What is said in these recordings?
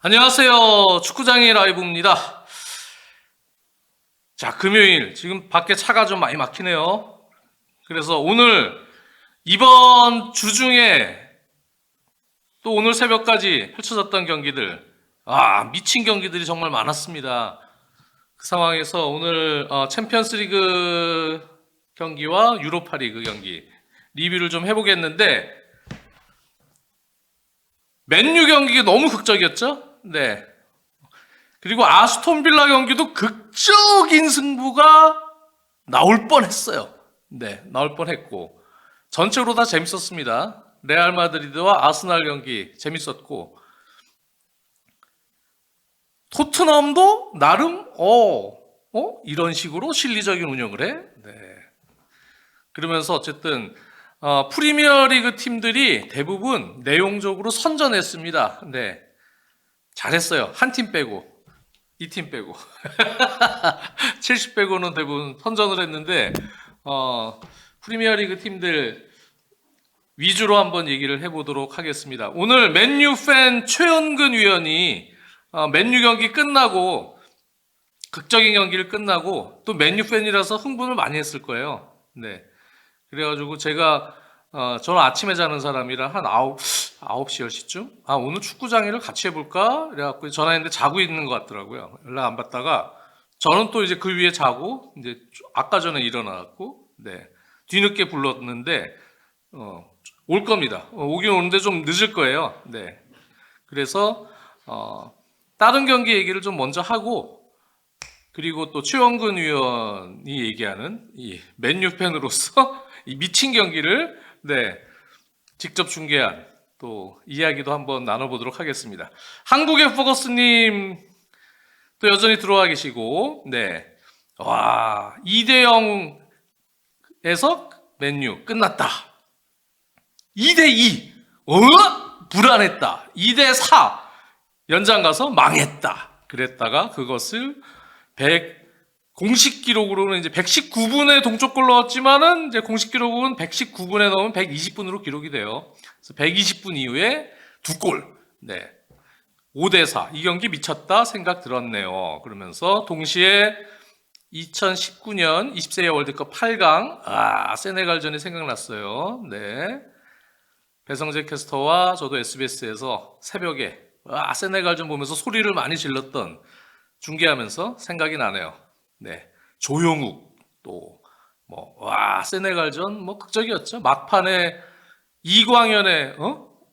안녕하세요. 축구장의 라이브입니다. 자, 금요일. 지금 밖에 차가 좀 많이 막히네요. 그래서 이번 주 중에 또 오늘 새벽까지 펼쳐졌던 경기들, 미친 경기들이 정말 많았습니다. 그 상황에서 오늘 챔피언스 리그 경기와 유로파 리그 경기 리뷰를 좀 해보겠는데, 맨유 경기가 너무 극적이었죠? 네. 그리고 아스톤 빌라 경기도 극적인 승부가 나올 뻔했어요. 네, 나올 뻔했고 전체로 다 재밌었습니다. 레알 마드리드와 아스날 경기 재밌었고 토트넘도 나름 이런 식으로 실리적인 운영을 해. 네. 그러면서 어쨌든 프리미어리그 팀들이 대부분 내용적으로 선전했습니다. 네, 잘했어요. 한 팀 빼고. 이 팀 빼고 70 빼고는 대부분 선전을 했는데 프리미어리그 팀들 위주로 한번 얘기를 해보도록 하겠습니다. 오늘 맨유 팬 최연근 위원이 맨유 경기 끝나고 극적인 경기를 끝나고 또 맨유 팬이라서 흥분을 많이 했을 거예요. 네, 그래가지고 제가 저는 아침에 자는 사람이라 한 9시, 10시쯤? 오늘 축구장애를 같이 해볼까? 그래갖고 전화했는데 자고 있는 것 같더라고요. 연락 안 받다가 저는 또 이제 그 위에 자고, 이제 아까 전에 일어나갖고, 네. 뒤늦게 불렀는데, 올 겁니다. 오긴 오는데 좀 늦을 거예요. 네. 그래서, 다른 경기 얘기를 좀 먼저 하고, 그리고 또 최원근 위원이 얘기하는 이 맨유 팬으로서 이 미친 경기를 네, 직접 중계한 또 이야기도 한번 나눠보도록 하겠습니다. 한국의 포커스님 또 여전히 들어와 계시고, 네, 2대0에서 맨유 끝났다. 2대2, 불안했다. 2대4 연장 가서 망했다. 그랬다가 그것을 공식 기록으로는 이제 119분에 동쪽골 넣었지만은 이제 공식 기록은 119분에 넣으면 120분으로 기록이 돼요. 그래서 120분 이후에 2골. 네. 5대4. 이 경기 미쳤다 생각 들었네요. 그러면서 동시에 2019년 20세 월드컵 8강. 세네갈전이 생각났어요. 네. 배성재 캐스터와 저도 SBS에서 새벽에 세네갈전 보면서 소리를 많이 질렀던 중계하면서 생각이 나네요. 네, 조용욱 또 세네갈전 극적이었죠. 막판에 이광현의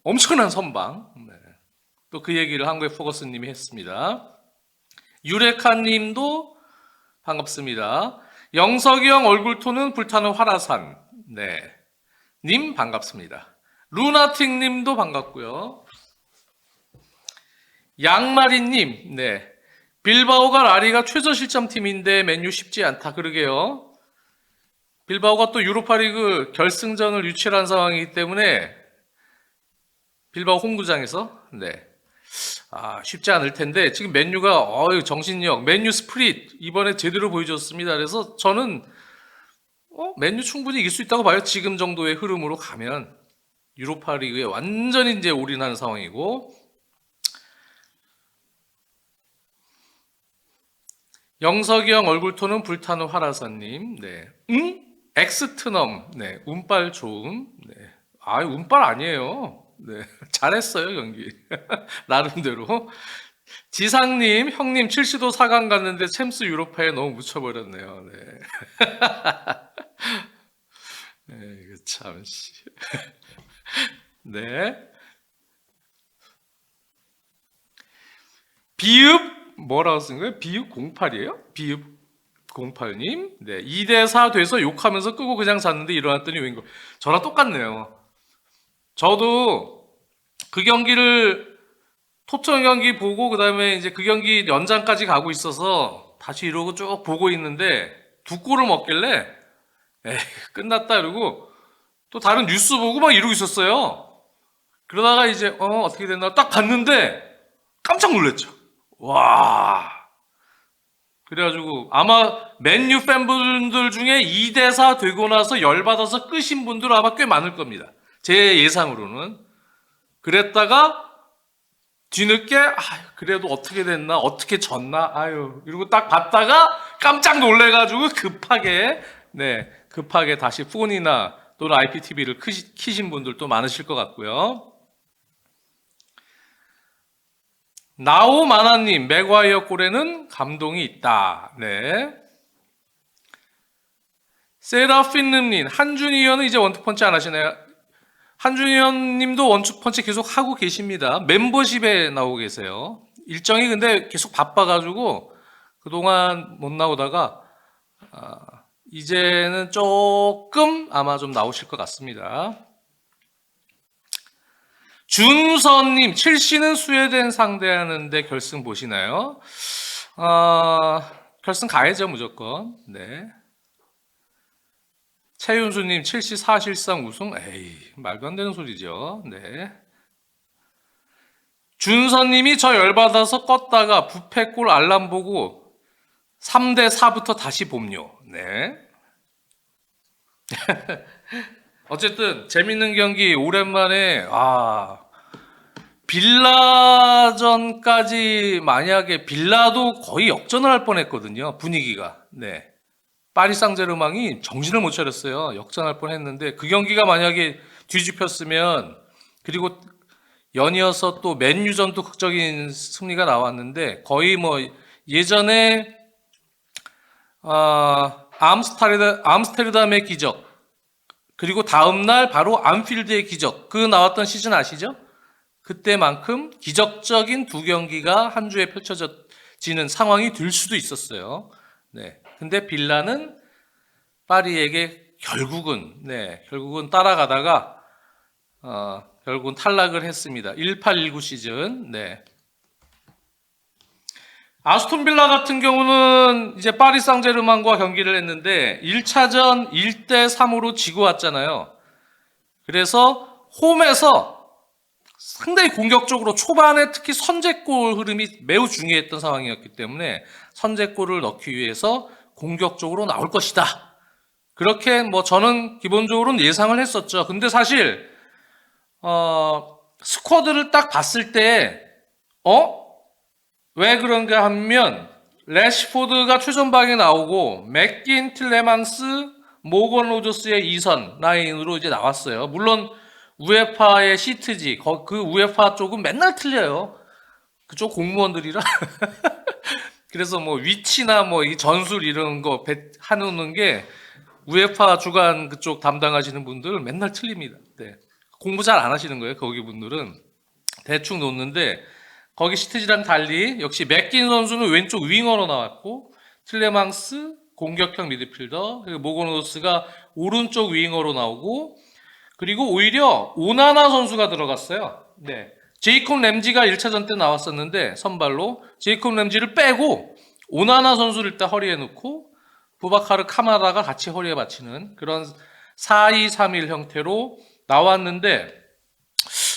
엄청난 선방. 네. 또 그 얘기를 한국의 포커스님이 했습니다. 유레카님도 반갑습니다. 영석이 형 얼굴톤은 불타는 화라산. 네, 님 반갑습니다. 루나틱님도 반갑고요. 양마리님, 네. 빌바오가 라리가 최저 실점 팀인데 맨유 쉽지 않다. 그러게요. 빌바오가 또 유로파리그 결승전을 유치한 상황이기 때문에 빌바오 홈구장에서 쉽지 않을 텐데 지금 맨유가 정신력, 맨유 스프릿 이번에 제대로 보여줬습니다. 그래서 저는 맨유 충분히 이길 수 있다고 봐요. 지금 정도의 흐름으로 가면 유로파리그에 완전히 이제 올인하는 상황이고. 영석이 형 얼굴톤은 불타는 화라사님, 네. 엑스트넘, 네. 운빨 좋음, 네. 운빨 아니에요. 네. 잘했어요, 경기. 나름대로. 지상님, 형님, 첼시도 4강 갔는데 챔스 유로파에 너무 묻혀버렸네요. 네. 네, 이거 참, 씨. 네. 비읍, 뭐라고 쓴 거예요? 비읍 08이에요? 비읍 08님. 네. 2대4 돼서 욕하면서 끄고 그냥 잤는데 일어났더니 웬걸. 저랑 똑같네요. 저도 그 경기를, 토트넘 경기 보고, 그 다음에 이제 그 경기 연장까지 가고 있어서 다시 이러고 쭉 보고 있는데 2골을 먹길래, 에이, 끝났다. 이러고 또 다른 뉴스 보고 막 이러고 있었어요. 그러다가 이제, 어떻게 됐나 딱 봤는데 깜짝 놀랐죠. 와. 그래가지고 아마 맨유 팬분들 중에 2대4 되고 나서 열받아서 끄신 분들 아마 꽤 많을 겁니다. 제 예상으로는. 그랬다가 뒤늦게 그래도 어떻게 됐나 어떻게 졌나 이러고 딱 봤다가 깜짝 놀래가지고 급하게 다시 폰이나 또는 IPTV를 키신 분들도 많으실 것 같고요. 나오마나님, 맥과이어 골에는 감동이 있다. 네. 세라핀님님, 한준희 의원은 이제 원투펀치 안 하시나요? 한준희 의원님도 원투펀치 계속 하고 계십니다. 멤버십에 나오고 계세요. 일정이 근데 계속 바빠가지고 그동안 못 나오다가 이제는 조금 아마 좀 나오실 것 같습니다. 준선님, 첼시는 스웨덴 상대하는데 결승 보시나요? 결승 가야죠, 무조건. 네. 최윤수님, 첼시 사실상 우승? 에이, 말도 안 되는 소리죠. 네. 준선님이 저 열받아서 껐다가 부패골 알람 보고 3대4부터 다시 봄요. 네. 어쨌든 재밌는 경기 오랜만에 빌라전까지 만약에 빌라도 거의 역전을 할 뻔했거든요. 분위기가. 네. 파리 상제르맹이 정신을 못 차렸어요. 역전할 뻔했는데 그 경기가 만약에 뒤집혔으면 그리고 연이어서 또 맨유전도 극적인 승리가 나왔는데 거의 뭐 예전에 암스테르담의 기적 그리고 다음날 바로 안필드의 기적 그 나왔던 시즌 아시죠? 그때만큼 기적적인 두 경기가 한 주에 펼쳐지는 상황이 될 수도 있었어요. 네. 근데 빌라는 파리에게 결국은 따라가다가 결국은 탈락을 했습니다. 18-19 시즌. 네. 아스톤 빌라 같은 경우는 이제 파리 상제르맹과 경기를 했는데 1차전 1대3으로 지고 왔잖아요. 그래서 홈에서 상당히 공격적으로 초반에 특히 선제골 흐름이 매우 중요했던 상황이었기 때문에 선제골을 넣기 위해서 공격적으로 나올 것이다. 그렇게 뭐 저는 기본적으로는 예상을 했었죠. 근데 사실 스쿼드를 딱 봤을 때 왜 그런가 하면 래시포드가 최전방에 나오고 맥긴, 틸레망스, 모건 로저스의 2선 라인으로 이제 나왔어요. 물론 우에파의 시트지 그 우에파 쪽은 맨날 틀려요. 그쪽 공무원들이라 그래서 뭐 위치나 뭐 이 전술 이런 거 하는 게 우에파 주간 그쪽 담당하시는 분들 맨날 틀립니다. 네. 공부 잘 안 하시는 거예요. 거기 분들은 대충 놓는데 거기 시트지랑 달리 역시 맥긴 선수는 왼쪽 윙어로 나왔고 틸레망스 공격형 미드필더 그리고 모고노스가 오른쪽 윙어로 나오고 그리고 오히려 오나나 선수가 들어갔어요. 네. 제이콥 램지가 1차전 때 나왔었는데 선발로 제이콥 램지를 빼고 오나나 선수를 일단 허리에 넣고 부바카르 카마라가 같이 허리에 받치는 그런 4-2-3-1 형태로 나왔는데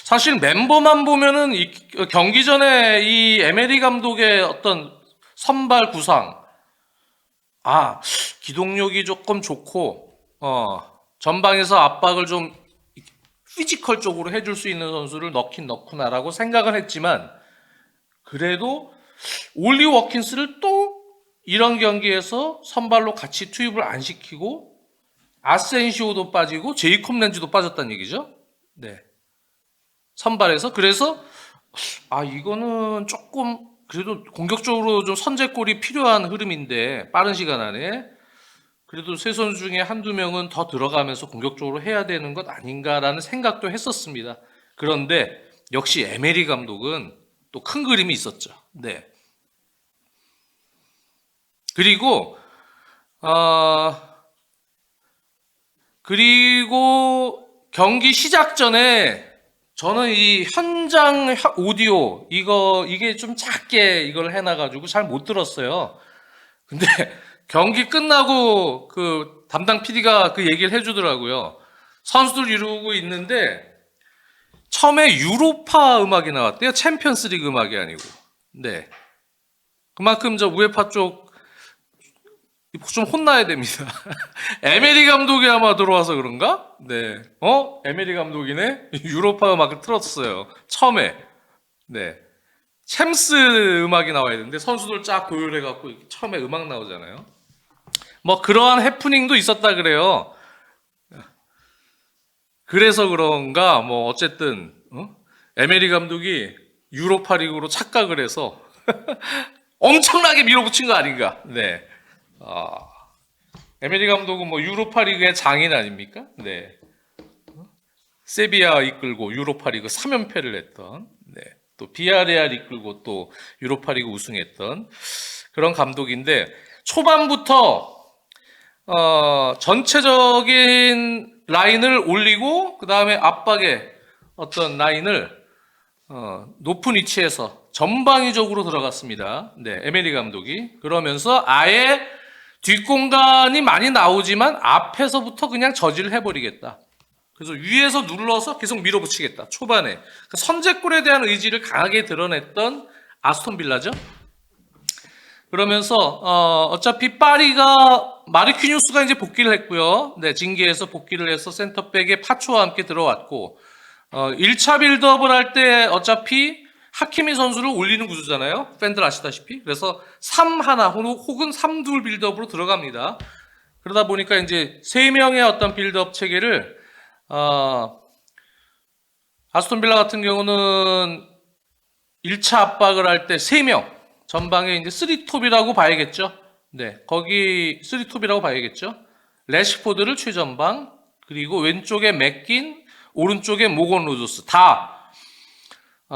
사실 멤버만 보면은 이 경기 전에 이 에메리 감독의 어떤 선발 구상 기동력이 조금 좋고 전방에서 압박을 좀 피지컬 쪽으로 해줄 수 있는 선수를 넣긴 넣구나라고 생각을 했지만 그래도 올리 워킨스를 또 이런 경기에서 선발로 같이 투입을 안 시키고 아센시오도 빠지고 제이콥 렌즈도 빠졌다는 얘기죠. 네. 선발에서 그래서 이거는 조금 그래도 공격적으로 좀 선제골이 필요한 흐름인데 빠른 시간 안에 그래도 세 선수 중에 한두 명은 더 들어가면서 공격적으로 해야 되는 것 아닌가라는 생각도 했었습니다. 그런데 역시 에메리 감독은 또 큰 그림이 있었죠. 네. 그리고 경기 시작 전에 저는 이 현장 오디오 이게 좀 작게 이걸 해놔가지고 잘 못 들었어요. 근데 경기 끝나고 그 담당 PD가 그 얘기를 해주더라고요. 선수들 이러고 있는데 처음에 유로파 음악이 나왔대요. 챔피언스리그 음악이 아니고. 네. 그만큼 저 우에파 쪽 좀 혼나야 됩니다. 에메리 감독이 아마 들어와서 그런가? 네. 에메리 감독이네? 유로파 음악을 틀었어요. 처음에. 네. 챔스 음악이 나와야 되는데 선수들 쫙 고열해갖고 처음에 음악 나오잖아요. 뭐 그러한 해프닝도 있었다 그래요. 그래서 그런가 뭐 어쨌든 에메리 감독이 유로파리그로 착각을 해서 엄청나게 밀어붙인 거 아닌가. 네. 에메리 감독은 뭐 유로파리그의 장인 아닙니까? 네. 세비야 이끌고 유로파리그 3연패를 했던, 네. 또 비아레알 이끌고 또 유로파리그 우승했던 그런 감독인데 초반부터 전체적인 라인을 올리고 그 다음에 압박의 어떤 라인을 높은 위치에서 전방위적으로 들어갔습니다. 네, 에메리 감독이. 그러면서 아예 뒷공간이 많이 나오지만 앞에서부터 그냥 저지를 해버리겠다. 그래서 위에서 눌러서 계속 밀어붙이겠다. 초반에. 그러니까 선제골에 대한 의지를 강하게 드러냈던 아스톤 빌라죠. 그러면서 어차피 파리가 마르퀴뉴스가 이제 복귀를 했고요. 네, 징계에서 복귀를 해서 센터백에 파초와 함께 들어왔고 1차 빌드업을 할 때 어차피 하키미 선수를 올리는 구조잖아요. 팬들 아시다시피. 그래서 3-1 혹은 3-2 빌드업으로 들어갑니다. 그러다 보니까 이제 3명의 어떤 빌드업 체계를 아스톤 빌라 같은 경우는 1차 압박을 할 때 3명 전방에 이제 3톱이라고 봐야겠죠. 네, 거기 3톱이라고 봐야겠죠. 레시포드를 최전방, 그리고 왼쪽에 맥긴, 오른쪽에 모건 로저스 다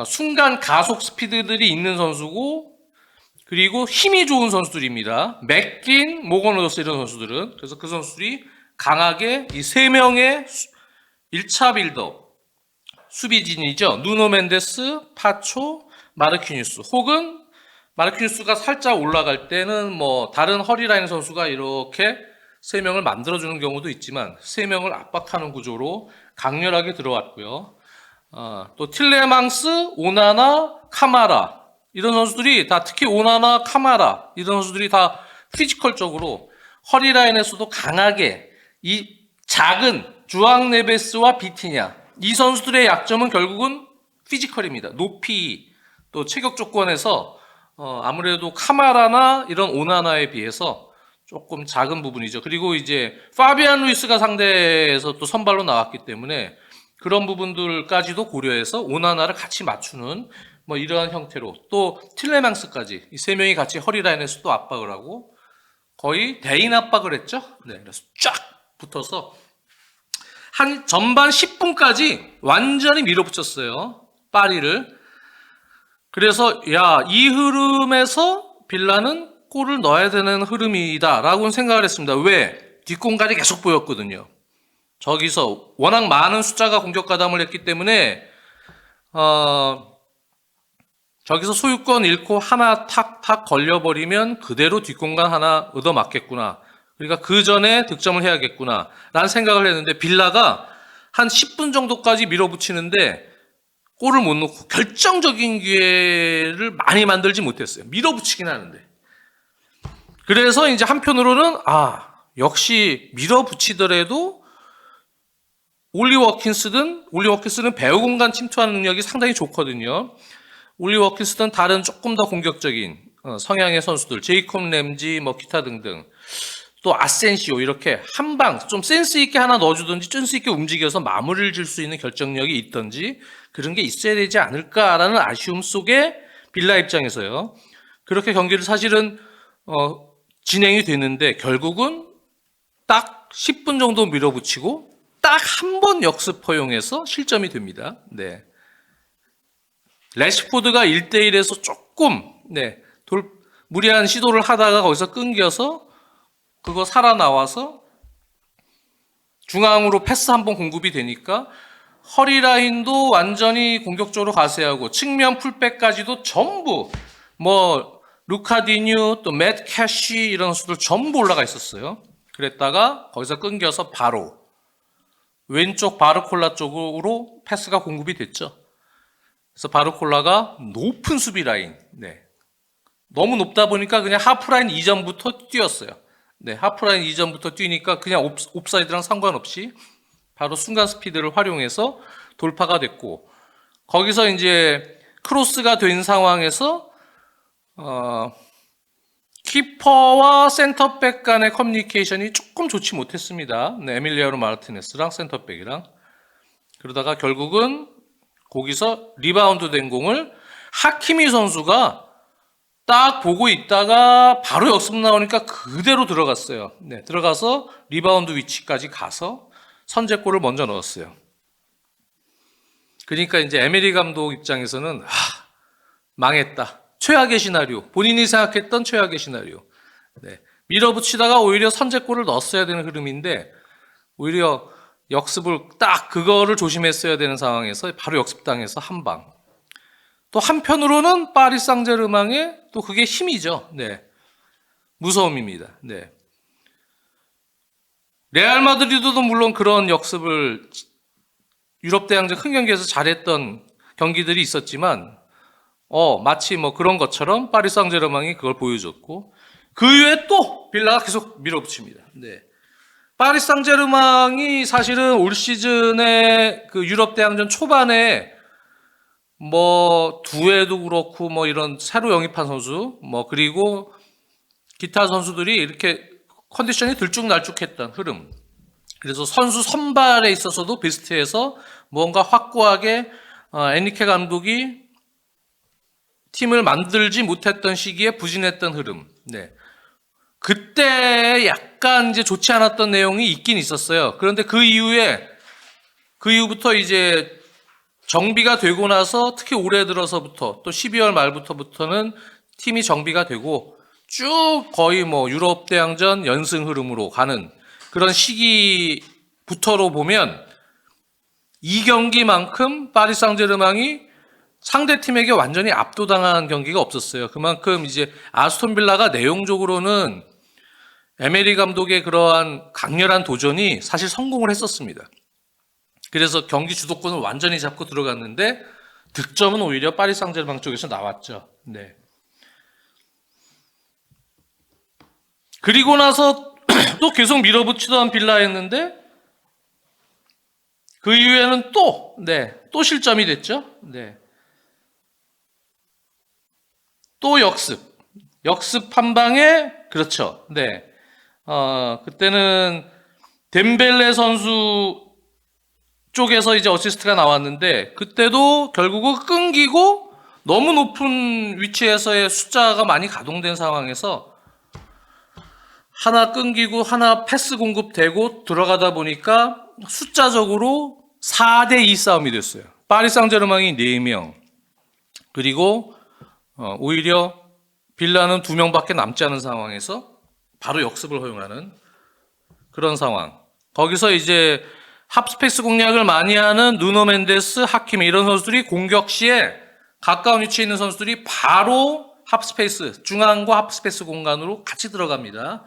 순간 가속 스피드들이 있는 선수고, 그리고 힘이 좋은 선수들입니다. 맥긴, 모건 로저스 이런 선수들은. 그래서 그 선수들이 강하게 이 3명의 1차 빌드업 수비진이죠. 누노 멘데스, 파초, 마르퀴뉴스, 혹은 마르퀴뉴스가 살짝 올라갈 때는 뭐 다른 허리라인 선수가 이렇게 3명을 만들어주는 경우도 있지만 3명을 압박하는 구조로 강렬하게 들어왔고요. 또 틸레망스, 오나나, 카마라 이런 선수들이 다, 특히 오나나, 카마라 이런 선수들이 다 피지컬적으로 허리라인에서도 강하게 이 작은 주앙 네베스와 비티냐 이 선수들의 약점은 결국은 피지컬입니다. 높이 또 체격 조건에서 아무래도 카마라나 이런 오나나에 비해서 조금 작은 부분이죠. 그리고 이제 파비안 루이스가 상대에서 또 선발로 나왔기 때문에 그런 부분들까지도 고려해서 오나나를 같이 맞추는 뭐 이러한 형태로, 또 틸레망스까지 이 3명이 같이 허리라인에서 또 압박을 하고 거의 대인 압박을 했죠. 네, 그래서 쫙 붙어서 한 전반 10분까지 완전히 밀어붙였어요. 파리를. 그래서 이 흐름에서 빌라는 골을 넣어야 되는 흐름이다 라고 생각을 했습니다. 왜? 뒷공간이 계속 보였거든요. 저기서 워낙 많은 숫자가 공격 가담을 했기 때문에 저기서 소유권 잃고 하나 탁탁 걸려버리면 그대로 뒷공간 하나 얻어맞겠구나. 그러니까 그 전에 득점을 해야겠구나 라는 생각을 했는데 빌라가 한 10분 정도까지 밀어붙이는데 골을 못 넣고 결정적인 기회를 많이 만들지 못했어요. 밀어붙이긴 하는데. 그래서 이제 한편으로는 역시 밀어붙이더라도 올리 워킨스는 배우 공간 침투하는 능력이 상당히 좋거든요. 올리 워킨스는 다른 조금 더 공격적인 성향의 선수들, 제이콥 램지, 뭐 기타 등등, 또 아센시오 이렇게 한 방 좀 센스 있게 하나 넣어주든지 센스 있게 움직여서 마무리를 질 수 있는 결정력이 있든지 그런 게 있어야 되지 않을까라는 아쉬움 속에 빌라 입장에서요. 그렇게 경기를 사실은 진행이 됐는데 결국은 딱 10분 정도 밀어붙이고 딱 한 번 역습 허용해서 실점이 됩니다. 네. 레시포드가 1대1에서 조금 무리한 시도를 하다가 거기서 끊겨서 그거 살아나와서 중앙으로 패스 한번 공급이 되니까 허리라인도 완전히 공격적으로 가세하고 측면 풀백까지도 전부 뭐 루카디뉴 또 맷 캐시 이런 선수들 전부 올라가 있었어요. 그랬다가 거기서 끊겨서 바로 왼쪽 바르콜라 쪽으로 패스가 공급이 됐죠. 그래서 바르콜라가 높은 수비 라인, 너무 높다 보니까 그냥 하프라인 이전부터 뛰었어요. 하프라인 이전부터 뛰니까 그냥 옵사이드랑 상관없이 바로 순간 스피드를 활용해서 돌파가 됐고, 거기서 이제 크로스가 된 상황에서 키퍼와 센터백 간의 커뮤니케이션이 조금 좋지 못했습니다. 네, 에밀리아노 마르티네스랑 센터백이랑. 그러다가 결국은 거기서 리바운드 된 공을 하키미 선수가 딱 보고 있다가 바로 역습 나오니까 그대로 들어갔어요. 네, 들어가서 리바운드 위치까지 가서 선제골을 먼저 넣었어요. 그러니까 이제 에메리 감독 입장에서는 망했다. 최악의 시나리오. 본인이 생각했던 최악의 시나리오. 네, 밀어붙이다가 오히려 선제골을 넣었어야 되는 흐름인데 오히려 역습을 딱 그거를 조심했어야 되는 상황에서 바로 역습당해서 한 방. 또 한편으로는 파리 상제르맹의 또 그게 힘이죠. 네. 무서움입니다. 네. 레알 마드리드도 물론 그런 역습을 유럽 대항전 큰 경기에서 잘했던 경기들이 있었지만 마치 뭐 그런 것처럼 파리 상제르맹이 그걸 보여줬고 그 이후에 또 빌라가 계속 밀어붙입니다. 네. 파리 상제르맹이 사실은 올 시즌에 그 유럽 대항전 초반에 뭐 두에도 그렇고 뭐 이런 새로 영입한 선수 그리고 기타 선수들이 이렇게 컨디션이 들쭉날쭉했던 흐름. 그래서 선수 선발에 있어서도 베스트에서 뭔가 확고하게 에니케 감독이 팀을 만들지 못했던 시기에 부진했던 흐름. 네. 그때 약간 이제 좋지 않았던 내용이 있긴 있었어요. 그런데 그 이후부터 이제 정비가 되고 나서 특히 올해 들어서부터 또 12월 말부터는 팀이 정비가 되고 쭉 거의 뭐 유럽 대항전 연승 흐름으로 가는 그런 시기부터로 보면 이 경기만큼 파리 상제르맹이 상대 팀에게 완전히 압도당한 경기가 없었어요. 그만큼 이제 아스톤 빌라가 내용적으로는 에메리 감독의 그러한 강렬한 도전이 사실 성공을 했었습니다. 그래서 경기 주도권을 완전히 잡고 들어갔는데 득점은 오히려 파리 상제르맹 쪽에서 나왔죠. 네. 그리고 나서 또 계속 밀어붙이던 빌라였는데 그 이후에는 또 실점이 됐죠. 네. 또 역습 한 방에 그렇죠. 네. 그때는 덴벨레 선수 쪽에서 이제 어시스트가 나왔는데 그때도 결국은 끊기고 너무 높은 위치에서의 숫자가 많이 가동된 상황에서 하나 끊기고 하나 패스 공급되고 들어가다 보니까 숫자적으로 4대2 싸움이 됐어요. 파리 상제르맹이 4명 그리고 오히려 빌라는 2명밖에 남지 않은 상황에서 바로 역습을 허용하는 그런 상황. 거기서 이제 합스페이스 공략을 많이 하는 누노 멘데스, 하키미 이런 선수들이 공격 시에 가까운 위치에 있는 선수들이 바로 합스페이스, 중앙과 합스페이스 공간으로 같이 들어갑니다.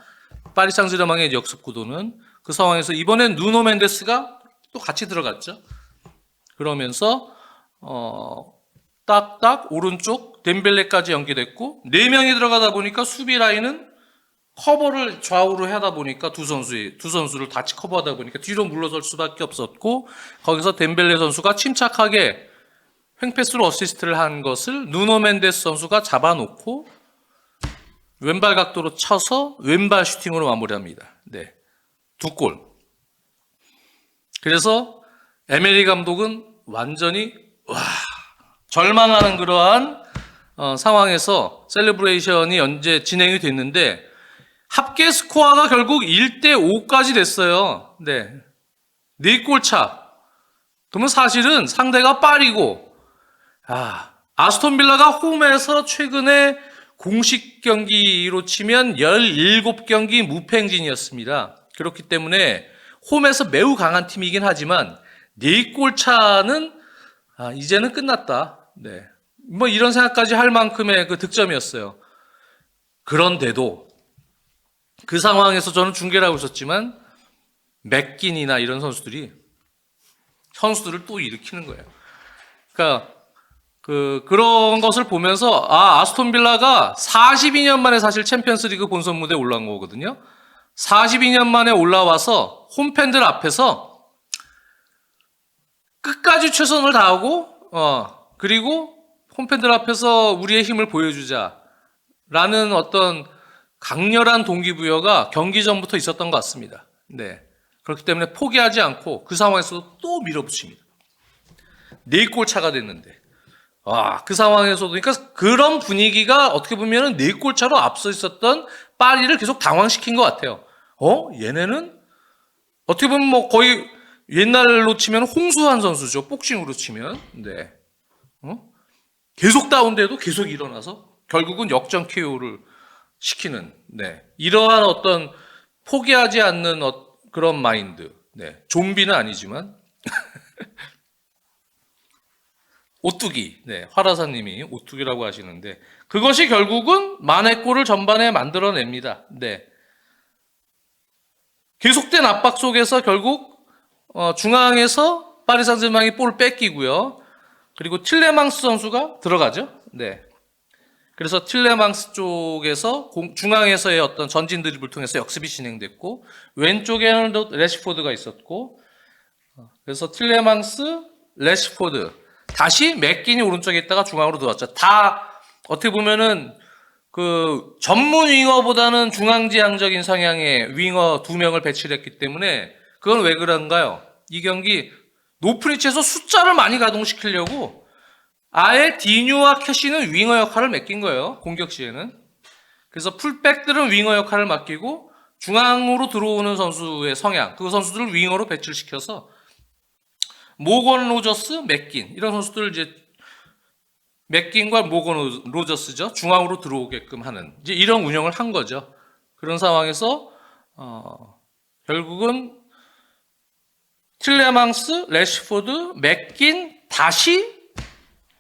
파리 상제르맹의 역습 구도는 그 상황에서 이번엔 누노 멘데스가 또 같이 들어갔죠. 그러면서 딱딱 오른쪽 덴벨레까지 연계됐고 4명이 들어가다 보니까 수비 라인은 커버를 좌우로 하다 보니까 두 선수를 같이 커버하다 보니까 뒤로 물러설 수밖에 없었고 거기서 덴벨레 선수가 침착하게 횡패스로 어시스트를 한 것을 누노 멘데스 선수가 잡아놓고 왼발 각도로 쳐서 왼발 슈팅으로 마무리합니다. 네, 2골. 그래서 에메리 감독은 완전히 절망하는 그러한 상황에서 셀레브레이션이 연재 진행이 됐는데 합계 스코어가 결국 1대5까지 됐어요. 네. 4골 차. 그러면 사실은 상대가 파리고, 아스톤 빌라가 홈에서 최근에 공식 경기로 치면 17경기 무패 행진이었습니다. 그렇기 때문에 홈에서 매우 강한 팀이긴 하지만 4골 차는 이제는 끝났다. 네. 뭐 이런 생각까지 할 만큼의 그 득점이었어요. 그런데도 그 상황에서 저는 중계를 하고 있었지만 맥긴이나 이런 선수들을 또 일으키는 거예요. 그러니까 그런 것을 보면서 아스톤 빌라가 42년 만에 사실 챔피언스리그 본선 무대에 올라온 거거든요. 42년 만에 올라와서 홈팬들 앞에서 끝까지 최선을 다하고 그리고 홈팬들 앞에서 우리의 힘을 보여주자라는 어떤 강렬한 동기부여가 경기 전부터 있었던 것 같습니다. 네. 그렇기 때문에 포기하지 않고 그 상황에서도 또 밀어붙입니다. 4골 차가 됐는데. 그 상황에서도, 그러니까 그런 분위기가 어떻게 보면 4골 차로 앞서 있었던 파리를 계속 당황시킨 것 같아요. 얘네는 어떻게 보면 뭐 거의 옛날로 치면 홍수환 선수죠. 복싱으로 치면. 네. 계속 다운돼도 계속 일어나서 결국은 역전 KO를 시키는, 네. 이러한 어떤 포기하지 않는 그런 마인드. 네. 좀비는 아니지만. 오뚜기, 네, 화라사님이 오뚜기라고 하시는데 그것이 결국은 만회골을 전반에 만들어냅니다. 네, 계속된 압박 속에서 결국 중앙에서 파리 생제르맹이 볼을 뺏기고요. 그리고 틸레망스 선수가 들어가죠. 네, 그래서 틸레망스 쪽에서 중앙에서의 어떤 전진 드리블을 통해서 역습이 진행됐고 왼쪽에는 레시포드가 있었고 그래서 틸레망스, 레시포드 다시 맥긴이 오른쪽에 있다가 중앙으로 들어왔죠. 다 어떻게 보면은 그 전문 윙어보다는 중앙지향적인 성향의 윙어 2명을 배치를 했기 때문에 그건 왜 그런가요? 이 경기 높은 위치에서 숫자를 많이 가동시키려고 아예 디뉴와 캐시는 윙어 역할을 맡긴 거예요. 공격 시에는. 그래서 풀백들은 윙어 역할을 맡기고 중앙으로 들어오는 선수의 성향, 그 선수들을 윙어로 배치를 시켜서 모건 로저스, 맥긴 이런 선수들 이제 맥긴과 모건 로저스죠. 중앙으로 들어오게끔 하는 이제 이런 운영을 한 거죠. 그런 상황에서 결국은 틸레망스, 레시포드, 맥긴 다시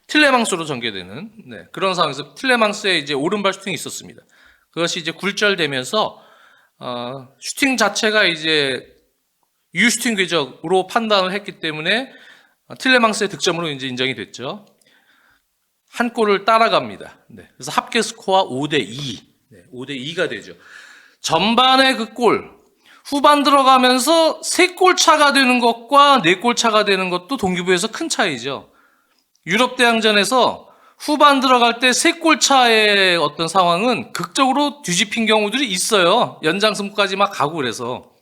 틸레망스로 전개되는 그런 상황에서 틸레망스의 이제 오른발 슈팅이 있었습니다. 그것이 이제 굴절되면서 슈팅 자체가 이제 유슈팅 궤적으로 판단을 했기 때문에 틸레망스의 득점으로 이제 인정이 됐죠. 한 골을 따라갑니다. 네, 그래서 합계 스코어 5대2. 네, 5대2가 되죠. 전반에 그 골, 후반 들어가면서 3골 차가 되는 것과 4골 차가 되는 것도 동기부여에서 큰 차이죠. 유럽 대항전에서 후반 들어갈 때 3골 차의 어떤 상황은 극적으로 뒤집힌 경우들이 있어요. 연장승부까지 막 가고 그래서.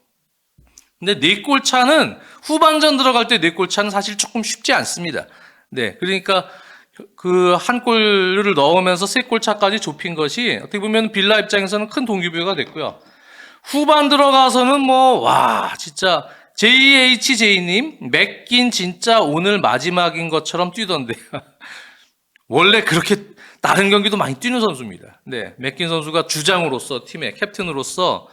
근데 4골 차는 후반전 들어갈 때 4골 차는 사실 조금 쉽지 않습니다. 네, 그러니까 그 한 골을 넣으면서 3골 차까지 좁힌 것이 어떻게 보면 빌라 입장에서는 큰 동기부여가 됐고요. 후반 들어가서는 진짜 JHJ님 맥긴 진짜 오늘 마지막인 것처럼 뛰던데요. 원래 그렇게 다른 경기도 많이 뛰는 선수입니다. 네, 맥긴 선수가 주장으로서 팀의 캡틴으로서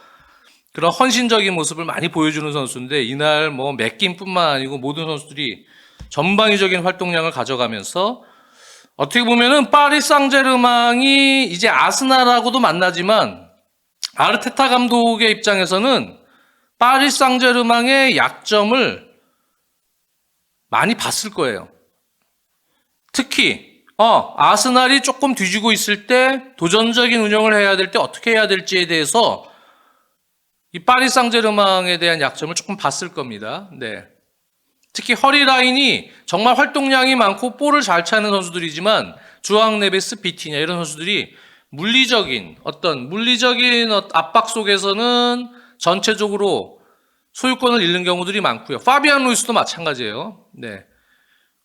그런 헌신적인 모습을 많이 보여주는 선수인데 이날 맥긴뿐만 아니고 모든 선수들이 전방위적인 활동량을 가져가면서 어떻게 보면은 파리 생제르맹이 이제 아스날하고도 만나지만 아르테타 감독의 입장에서는 파리 생제르맹의 약점을 많이 봤을 거예요. 특히 아스날이 조금 뒤지고 있을 때 도전적인 운영을 해야 될 때 어떻게 해야 될지에 대해서 이 파리 생제르맹에 대한 약점을 조금 봤을 겁니다. 네. 특히 허리 라인이 정말 활동량이 많고 볼을 잘 차는 선수들이지만 주앙 네베스, 비티냐 이런 선수들이 물리적인 압박 속에서는 전체적으로 소유권을 잃는 경우들이 많고요. 파비안 루이스도 마찬가지예요. 네.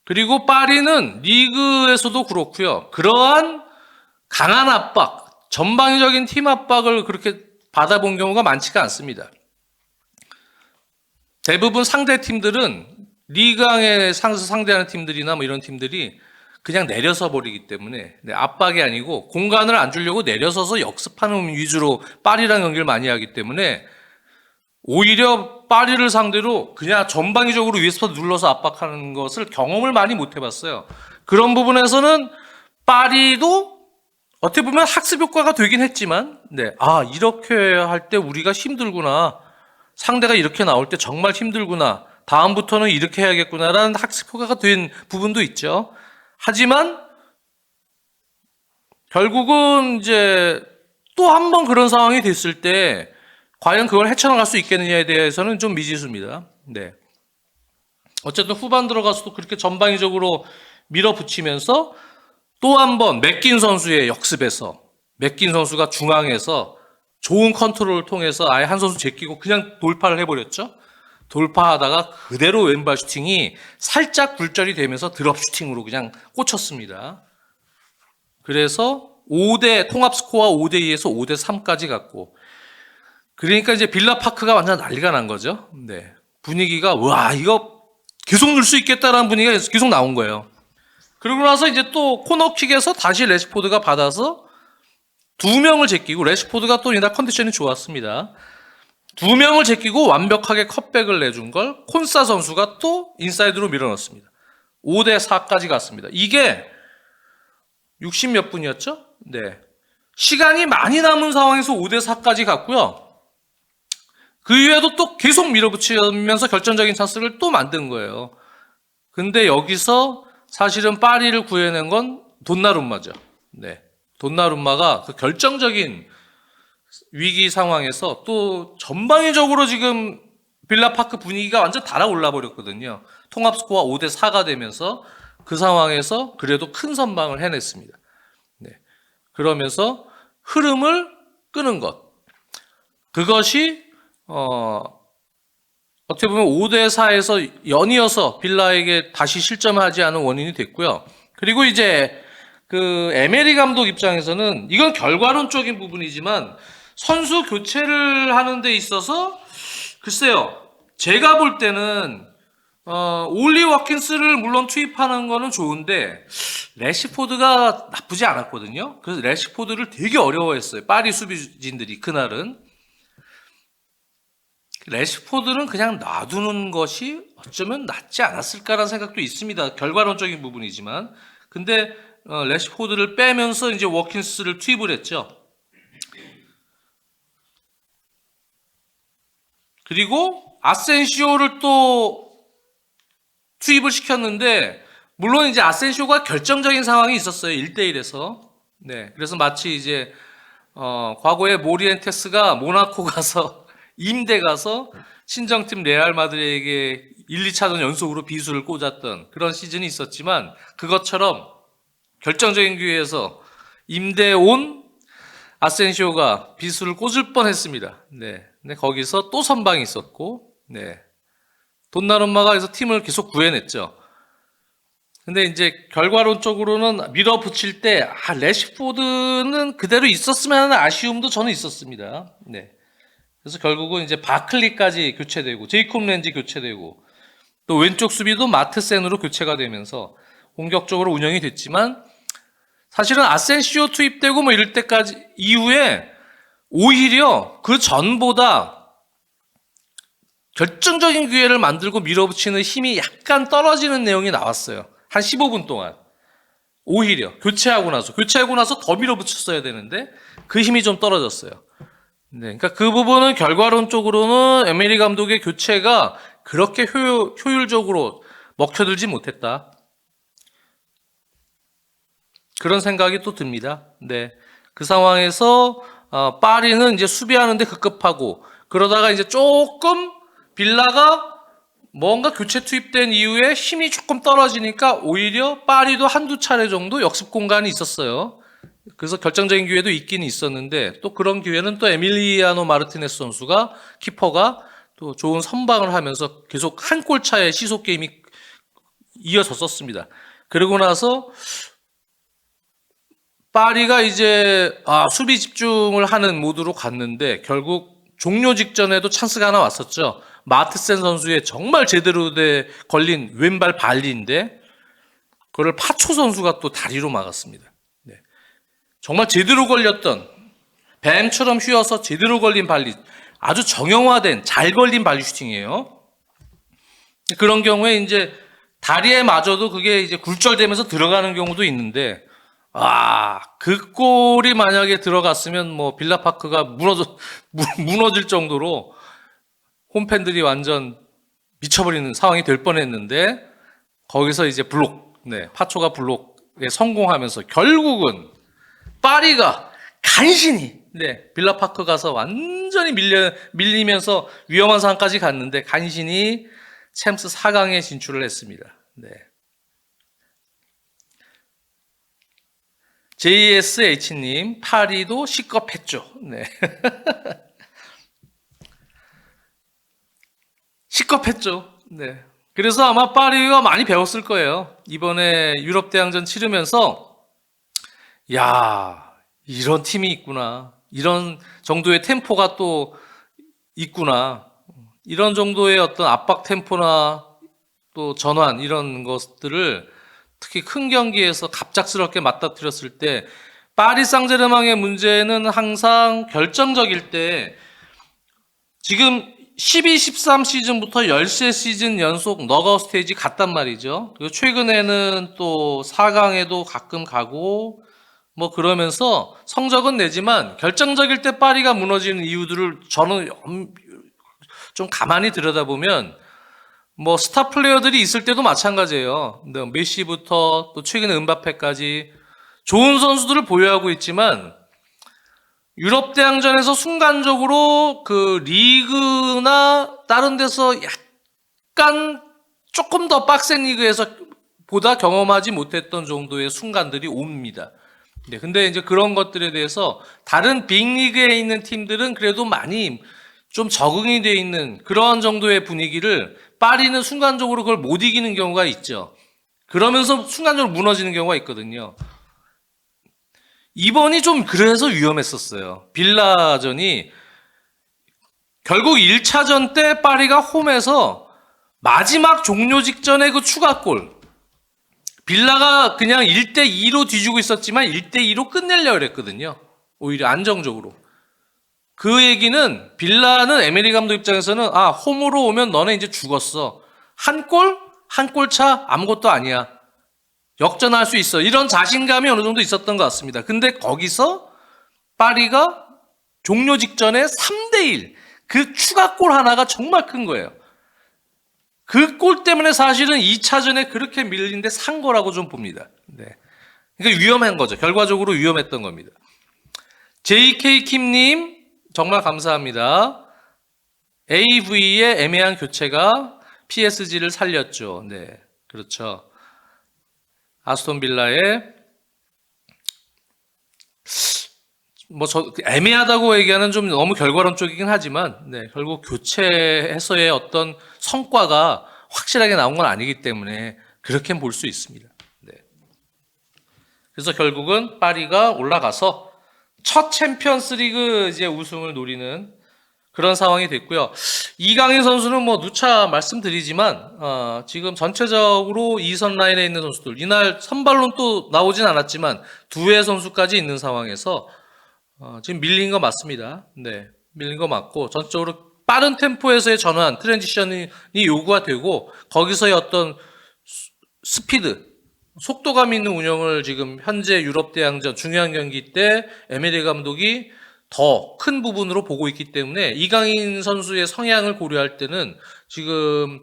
그리고 파리는 리그에서도 그렇고요. 그러한 강한 압박, 전방위적인 팀 압박을 그렇게 받아본 경우가 많지가 않습니다. 대부분 상대 팀들은 리그왕에 상대하는 팀들이나 이런 팀들이 그냥 내려서 버리기 때문에 압박이 아니고 공간을 안 주려고 내려서서 역습하는 위주로 파리랑 경기를 많이 하기 때문에 오히려 파리를 상대로 그냥 전방위적으로 위에서 눌러서 압박하는 것을 경험을 많이 못 해봤어요. 그런 부분에서는 파리도 어떻게 보면 학습 효과가 되긴 했지만, 이렇게 할 때 우리가 힘들구나. 상대가 이렇게 나올 때 정말 힘들구나. 다음부터는 이렇게 해야겠구나라는 학습 효과가 된 부분도 있죠. 하지만, 결국은 이제 또 한 번 그런 상황이 됐을 때, 과연 그걸 헤쳐나갈 수 있겠느냐에 대해서는 좀 미지수입니다. 네. 어쨌든 후반 들어가서도 그렇게 전방위적으로 밀어붙이면서 또 한 번 맥긴 선수의 역습에서 맥긴 선수가 중앙에서 좋은 컨트롤을 통해서 아예 한 선수 제끼고 그냥 돌파를 해버렸죠. 돌파하다가 그대로 왼발 슈팅이 살짝 굴절이 되면서 드롭 슈팅으로 그냥 꽂혔습니다. 그래서 통합 스코어 5대2에서 5대3까지 갔고, 그러니까 이제 빌라파크가 완전 난리가 난 거죠. 네. 분위기가, 와, 이거 계속 넣을 수 있겠다라는 분위기가 계속 나온 거예요. 그러고 나서 이제 또 코너킥에서 다시 레시포드가 받아서 2명을 제끼고, 레시포드가 또 이날 컨디션이 좋았습니다. 2명을 제끼고 완벽하게 컷백을 내준 걸 콘사 선수가 또 인사이드로 밀어넣습니다. 5대4까지 갔습니다. 이게 60 몇 분이었죠? 네. 시간이 많이 남은 상황에서 5대4까지 갔고요. 그 이후에도 또 계속 밀어붙이면서 결정적인 찬스를 또 만든 거예요. 근데 여기서 사실은 파리를 구해낸 건 돈나룸마죠. 네. 돈나룸마가 그 결정적인 위기 상황에서 또 전방위적으로 지금 빌라파크 분위기가 완전 달아올라 버렸거든요. 통합 스코어 5대4가 되면서 그 상황에서 그래도 큰 선방을 해냈습니다. 네. 그러면서 흐름을 끄는 것. 그것이 어떻게 보면 5대4에서 연이어서 빌라에게 다시 실점하지 않은 원인이 됐고요. 그리고 이제 그 에메리 감독 입장에서는 이건 결과론적인 부분이지만 선수 교체를 하는 데 있어서 글쎄요. 제가 볼 때는 올리 워킨스를 물론 투입하는 거는 좋은데 레시포드가 나쁘지 않았거든요. 그래서 레시포드를 되게 어려워했어요. 파리 수비진들이 그날은. 레시포드는 그냥 놔두는 것이 어쩌면 낫지 않았을까라는 생각도 있습니다. 결과론적인 부분이지만. 근데 레시포드를 빼면서 이제 워킨스를 투입을 했죠. 그리고 아센시오를 또 투입을 시켰는데, 물론 이제 아센시오가 결정적인 상황이 있었어요. 1대1에서. 네. 그래서 마치 이제, 과거에 모리엔테스가 모나코 가서, 임대 가서 친정팀 레알 마드리드에게 1, 2차전 연속으로 비수를 꽂았던 그런 시즌이 있었지만, 그것처럼 결정적인 기회에서 임대 온 아센시오가 비수를 꽂을 뻔 했습니다. 네. 근데 거기서 또 선방이 있었고, 네. 돈나룸마가 그래서 팀을 계속 구해냈죠. 근데 이제 결과론적으로는 밀어붙일 때, 레시포드는 그대로 있었으면 하는 아쉬움도 저는 있었습니다. 네. 그래서 결국은 이제 바클리까지 교체되고, 제이콥 렌지 교체되고, 또 왼쪽 수비도 마트센으로 교체가 되면서 공격적으로 운영이 됐지만, 사실은 아센시오 투입되고 뭐 이럴 때까지 이후에 오히려 그 전보다 결정적인 기회를 만들고 밀어붙이는 힘이 약간 떨어지는 내용이 나왔어요. 한 15분 동안. 오히려 교체하고 나서 더 밀어붙였어야 되는데 그 힘이 좀 떨어졌어요. 네, 그러니까 그 부분은 결과론적으로는 에메리 감독의 교체가 그렇게 효율적으로 먹혀들지 못했다. 그런 생각이 또 듭니다. 네. 그 상황에서, 파리는 이제 수비하는데 급급하고, 그러다가 이제 조금 빌라가 뭔가 교체 투입된 이후에 힘이 조금 떨어지니까 오히려 파리도 한두 차례 정도 역습 공간이 있었어요. 그래서 결정적인 기회도 있긴 있었는데, 또 그런 기회는 또 에밀리아노 마르티네스 선수가, 키퍼가 또 좋은 선방을 하면서 계속 한 골 차의 시속 게임이 이어졌었습니다. 그러고 나서, 파리가 이제 수비 집중을 하는 모드로 갔는데 결국 종료 직전에도 찬스가 하나 왔었죠. 마트센 선수의 정말 제대로 걸린 왼발 발리인데 그걸 파초 선수가 또 다리로 막았습니다. 네. 정말 제대로 걸렸던 뱀처럼 휘어서 제대로 걸린 발리, 아주 정형화된 잘 걸린 발리 슈팅이에요. 그런 경우에 이제 다리에 맞아도 그게 이제 굴절되면서 들어가는 경우도 있는데 그 골이 만약에 들어갔으면 뭐 빌라파크가 무너질 정도로 홈팬들이 완전 미쳐버리는 상황이 될 뻔했는데 거기서 이제 파초가 블록에 성공하면서 결국은 파리가 간신히 빌라파크 가서 완전히 밀리면서 위험한 상황까지 갔는데 간신히 챔스 4강에 진출을 했습니다. 네. JSH님, 파리도 시겁했죠. 네. 시겁했죠. 네. 그래서 아마 파리가 많이 배웠을 거예요. 이번에 유럽 대항전 치르면서, 야, 이런 팀이 있구나. 이런 정도의 템포가 또 있구나. 이런 정도의 어떤 압박 템포나 또 전환, 이런 것들을 특히 큰 경기에서 갑작스럽게 맞닥뜨렸을 때, 파리 상제르맹의 문제는 항상 결정적일 때, 지금 12, 13 시즌부터 13시즌 연속 너가웃 스테이지 갔단 말이죠. 그리고 최근에는 또 4강에도 가끔 가고 뭐 그러면서 성적은 내지만 결정적일 때 파리가 무너지는 이유들을 저는 좀 가만히 들여다보면 뭐 스타 플레이어들이 있을 때도 마찬가지예요. 메시부터 또 최근에 은바페까지 좋은 선수들을 보유하고 있지만 유럽 대항전에서 순간적으로 그 리그나 다른 데서 약간 조금 더 빡센 리그에서 보다 경험하지 못했던 정도의 순간들이 옵니다. 네, 근데 이제 그런 것들에 대해서 다른 빅리그에 있는 팀들은 그래도 많이 좀 적응이 돼 있는 그런 정도의 분위기를 파리는 순간적으로 그걸 못 이기는 경우가 있죠. 그러면서 순간적으로 무너지는 경우가 있거든요. 이번이 좀 그래서 위험했었어요. 빌라전이 결국 1차전 때 파리가 홈에서 마지막 종료 직전에 그 추가골, 빌라가 그냥 1대2로 뒤지고 있었지만 1대2로 끝내려고 그랬거든요. 오히려 안정적으로. 그 얘기는 빌라는 에메리 감독 입장에서는 홈으로 오면 너네 이제 죽었어. 한 골 차 아무것도 아니야. 역전할 수 있어. 이런 자신감이 어느 정도 있었던 것 같습니다. 근데 거기서 파리가 종료 직전에 3대1, 그 추가골 하나가 정말 큰 거예요. 그 골 때문에 사실은 2차전에 그렇게 밀린데 산 거라고 좀 봅니다. 네. 그러니까 위험한 거죠. 결과적으로 위험했던 겁니다. JK킴님, 정말 감사합니다. AV의 애매한 교체가 PSG를 살렸죠. 네, 그렇죠. 아스톤 빌라의 애매하다고 얘기하는 좀 너무 결과론적이긴 하지만, 네, 결국 교체해서의 어떤 성과가 확실하게 나온 건 아니기 때문에 그렇게 볼 수 있습니다. 네. 그래서 결국은 파리가 올라가서 첫 챔피언스리그 이제 우승을 노리는 그런 상황이 됐고요. 이강인 선수는 뭐 누차 말씀드리지만 지금 전체적으로 2선 라인에 있는 선수들, 이날 선발론 또 나오진 않았지만 두 회 선수까지 있는 상황에서 지금 밀린 거 맞습니다. 네, 밀린 거 맞고 전적으로 빠른 템포에서의 전환, 트랜지션이 요구가 되고 거기서의 어떤 스피드, 속도감 있는 운영을 지금 현재 유럽 대항전 중요한 경기 때 에메리 감독이 더 큰 부분으로 보고 있기 때문에 이강인 선수의 성향을 고려할 때는 지금